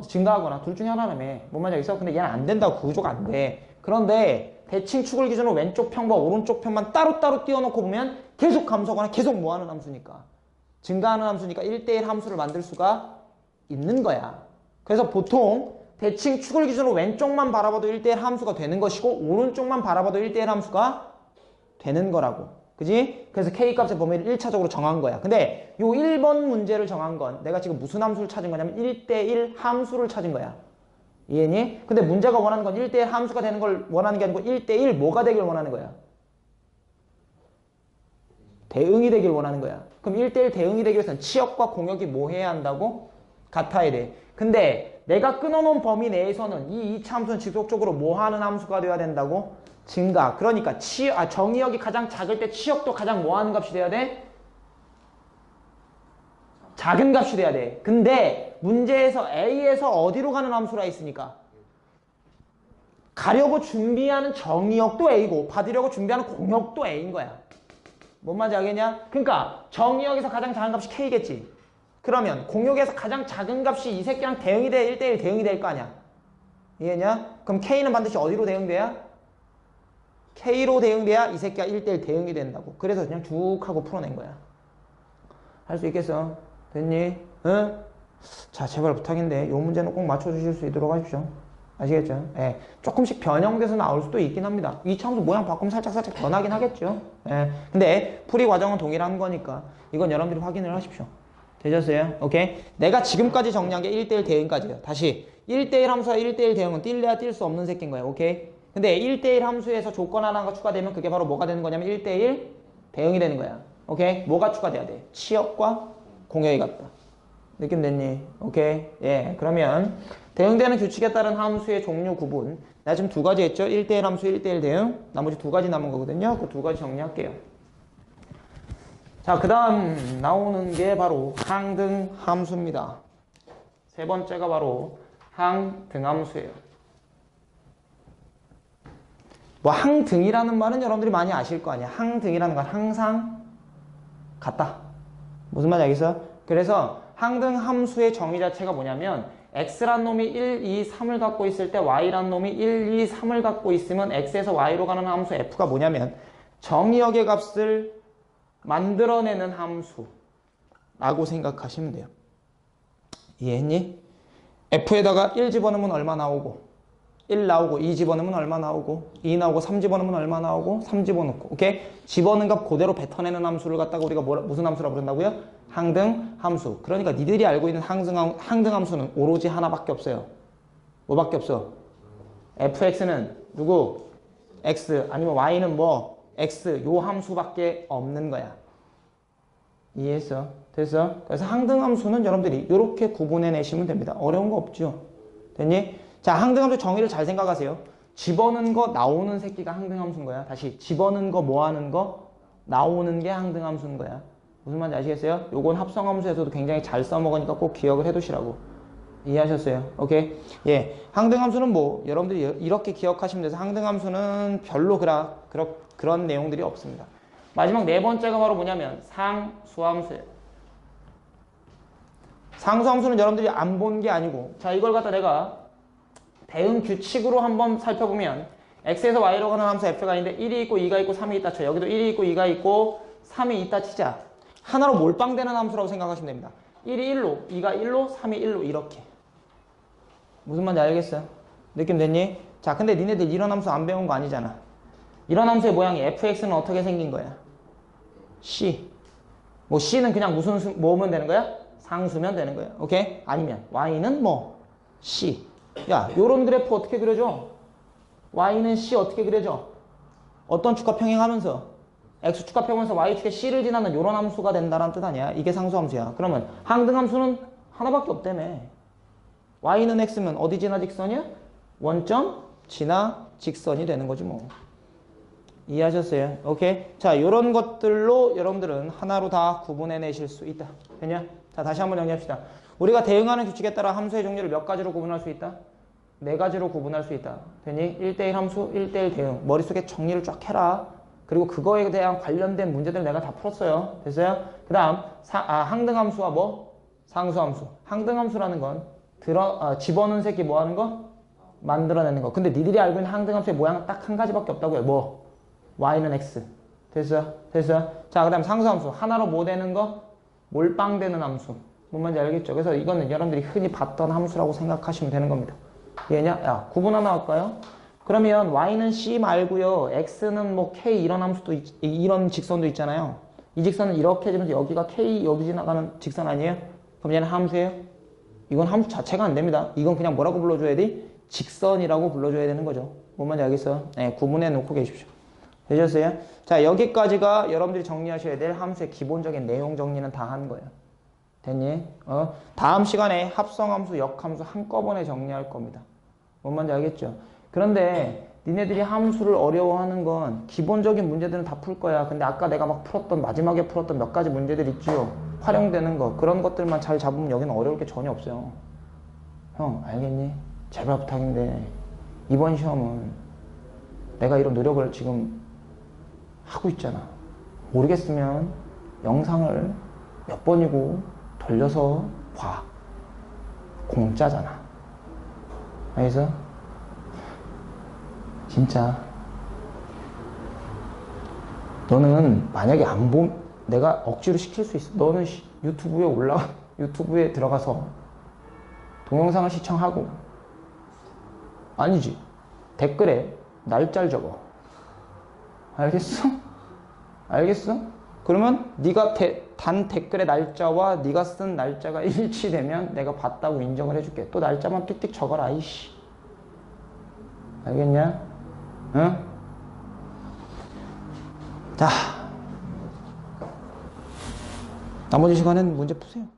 증가하거나 둘 중에 하나라며. 뭔 말인지 알겠어? 근데 얘는 안 된다고. 그 구조가 안 돼. 그런데 대칭 축을 기준으로 왼쪽 편과 오른쪽 편만 따로따로 띄워놓고 보면 계속 감소하거나 계속 뭐 하는 함수니까. 증가하는 함수니까 1대1 함수를 만들 수가 있는 거야. 그래서 보통 대칭 축을 기준으로 왼쪽만 바라봐도 1대1 함수가 되는 것이고 오른쪽만 바라봐도 1대1 함수가 되는 거라고. 그지? 그래서 K값의 범위를 1차적으로 정한 거야. 근데 요 1번 문제를 정한 건 내가 지금 무슨 함수를 찾은 거냐면 1대1 함수를 찾은 거야. 이해니? 근데 문제가 원하는 건 1대1 함수가 되는 걸 원하는 게 아니고 1대1 뭐가 되길 원하는 거야? 대응이 되길 원하는 거야. 그럼 1대1 대응이 되기 위해서는 치역과 공역이 뭐 해야 한다고? 같아야 돼. 근데 내가 끊어놓은 범위 내에서는 이 2차 함수는 지속적으로 뭐 하는 함수가 돼야 된다고? 증가. 그러니까 정의역이 가장 작을 때 치역도 가장 뭐 하는 값이 돼야 돼? 작은 값이 돼야 돼. 근데 문제에서 A에서 어디로 가는 함수라 했으니까? 가려고 준비하는 정의역도 A고 받으려고 준비하는 공역도 A인 거야. 뭔 말인지 알겠냐? 그러니까 정의역에서 가장 작은 값이 K겠지. 그러면 공역에서 가장 작은 값이 이 새끼랑 대응이 돼. 1대1 대응이 될 거 아니야. 이해했냐? 그럼 K는 반드시 어디로 대응돼야? K로 대응돼야 이 새끼가 1대1 대응이 된다고. 그래서 그냥 쭉 하고 풀어낸 거야. 할 수 있겠어? 됐니? 응? 자, 제발 부탁인데 요 문제는 꼭 맞춰주실 수 있도록 하십시오. 아시겠죠? 예. 조금씩 변형돼서 나올 수도 있긴 합니다. 이차함수 모양 바꾸면 살짝 변하긴 하겠죠. 예. 근데 풀이 과정은 동일한 거니까 이건 여러분들이 확인을 하십시오. 되셨어요? 오케이? 내가 지금까지 정리한 게 1대1 대응까지예요. 다시 1대1 함수와 1대1 대응은 뛸래야 뛸 수 없는 새끼인 거예요. 오케이? 근데 1대1 함수에서 조건 하나가 추가되면 그게 바로 뭐가 되는 거냐면 1대1 대응이 되는 거야. 오케이? 뭐가 추가돼야 돼? 치역과 공역이 같다. 느낌 됐니? 오케이? 예. 그러면 대응되는 규칙에 따른 함수의 종류 구분. 내가 지금 두 가지 했죠? 1대1 함수, 1대1 대응. 나머지 두 가지 남은 거거든요. 그 두 가지 정리할게요. 자, 그 다음 나오는 게 바로 항등함수입니다. 세 번째가 바로 항등함수예요. 뭐 항등이라는 말은 여러분들이 많이 아실 거 아니야. 항등이라는 건 항상 같다. 무슨 말인지 알겠어? 그래서 항등함수의 정의 자체가 뭐냐면 x란 놈이 1, 2, 3을 갖고 있을 때 y란 놈이 1, 2, 3을 갖고 있으면 x에서 y로 가는 함수 f가 뭐냐면 정의역의 값을 만들어내는 함수라고 생각하시면 돼요. 이해했니? f에다가 1 집어넣으면 얼마 나오고 1 나오고 2 집어넣으면 얼마 나오고 2 나오고 3 집어넣으면 얼마 나오고 3 집어넣고 오케이? 집어넣은 값 그대로 뱉어내는 함수를 갖다가 우리가 무슨 함수라고 부른다고요? 항등함수. 그러니까 니들이 알고 있는 항등함수는 오로지 하나밖에 없어요. 뭐밖에 없어? fx는 누구? x 아니면 y는 뭐? x 요 함수밖에 없는 거야. 이해했어? 됐어? 그래서 항등함수는 여러분들이 이렇게 구분해내시면 됩니다. 어려운 거 없죠? 됐니? 자, 항등함수 정의를 잘 생각하세요. 집어넣은 거 나오는 새끼가 항등함수인 거야. 다시 집어넣은 거 뭐 하는 거 나오는 게 항등함수인 거야. 무슨 말인지 아시겠어요? 요건 합성함수에서도 굉장히 잘 써먹으니까 꼭 기억을 해두시라고. 이해하셨어요? 오케이? 예. 항등함수는 뭐 여러분들이 이렇게 기억하시면 돼서 항등함수는 별로 그런 내용들이 없습니다. 마지막 네 번째가 바로 뭐냐면 상수함수예요. 상수함수는 여러분들이 안 본 게 아니고 자 이걸 갖다 내가 대응 규칙으로 한번 살펴보면 x에서 y로 가는 함수 f가 있는데 1이 있고 2가 있고 3이 있다 쳐. 여기도 1이 있고 2가 있고 3이 있다 치자. 하나로 몰빵되는 함수라고 생각하시면 됩니다. 1이 1로, 2가 1로, 3이 1로 이렇게. 무슨 말인지 알겠어? 느낌 됐니? 자, 근데 니네들 이런 함수 안 배운 거 아니잖아. 이런 함수의 모양이 fx는 어떻게 생긴 거야? c. 뭐 c는 그냥 무슨 뭐면 되는 거야? 상수면 되는 거야. 오케이? 아니면 y는 뭐 c. 야, 요런 그래프 어떻게 그려져? y는 c 어떻게 그려져? 어떤 축과 평행하면서 x축과 평행하면서 y축에 c를 지나는 요런 함수가 된다는 뜻 아니야? 이게 상수함수야. 그러면 항등함수는 하나밖에 없다며. y는 x면 어디 지나 직선이야? 원점 지나 직선이 되는 거지 뭐. 이해하셨어요? 오케이? 자, 요런 것들로 여러분들은 하나로 다 구분해내실 수 있다. 됐냐? 자, 다시 한번 정리합시다. 우리가 대응하는 규칙에 따라 함수의 종류를 몇 가지로 구분할 수 있다? 네 가지로 구분할 수 있다. 되니? 1대1 함수, 1대1 대응. 머릿속에 정리를 쫙 해라. 그리고 그거에 대한 관련된 문제들 내가 다 풀었어요. 됐어요? 그 다음, 항등함수와 뭐? 상수함수. 항등함수라는 건 집어넣은 새끼 뭐 하는 거? 만들어내는 거. 근데 니들이 알고 있는 항등함수의 모양은 딱 한 가지밖에 없다고요. 뭐? y는 x. 됐어요? 됐어요? 자, 그 다음 상수함수. 하나로 뭐 되는 거? 몰빵되는 함수. 뭔 말인지 알겠죠? 그래서 이거는 여러분들이 흔히 봤던 함수라고 생각하시면 되는 겁니다. 얘냐? 야, 구분 하나 할까요? 그러면 y는 c 말고요. x는 뭐 k 이런 함수도 이런 직선도 있잖아요. 이 직선은 이렇게 지면서 여기가 k 여기 지나가는 직선 아니에요? 그럼 얘는 함수예요? 이건 함수 자체가 안 됩니다. 이건 그냥 뭐라고 불러줘야 돼? 직선이라고 불러줘야 되는 거죠. 뭔 말인지 알겠어요? 네, 구분해 놓고 계십시오. 되셨어요? 자, 여기까지가 여러분들이 정리하셔야 될 함수의 기본적인 내용 정리는 다 한 거예요. 됐니? 다음 시간에 합성함수, 역함수 한꺼번에 정리할 겁니다. 뭔 말인지 알겠죠? 그런데 니네들이 함수를 어려워하는 건 기본적인 문제들은 다 풀 거야. 근데 아까 내가 막 마지막에 풀었던 몇 가지 문제들 있죠? 활용되는 거. 그런 것들만 잘 잡으면 여기는 어려울 게 전혀 없어요. 형, 알겠니? 제발 부탁인데 이번 시험은 내가 이런 노력을 지금 하고 있잖아. 모르겠으면 영상을 몇 번이고 돌려서 봐. 공짜잖아. 알겠어? 진짜 너는 만약에 안 내가 억지로 시킬 수 있어. 너는 유튜브에 들어가서 동영상을 시청하고, 아니지, 댓글에 날짜를 적어. 알겠어? 알겠어? 그러면 네가 단 댓글의 날짜와 네가 쓴 날짜가 일치되면 내가 봤다고 인정을 해줄게. 또 날짜만 띡띡 적어라, 이씨. 알겠냐? 응? 자, 나머지 시간엔 문제 푸세요.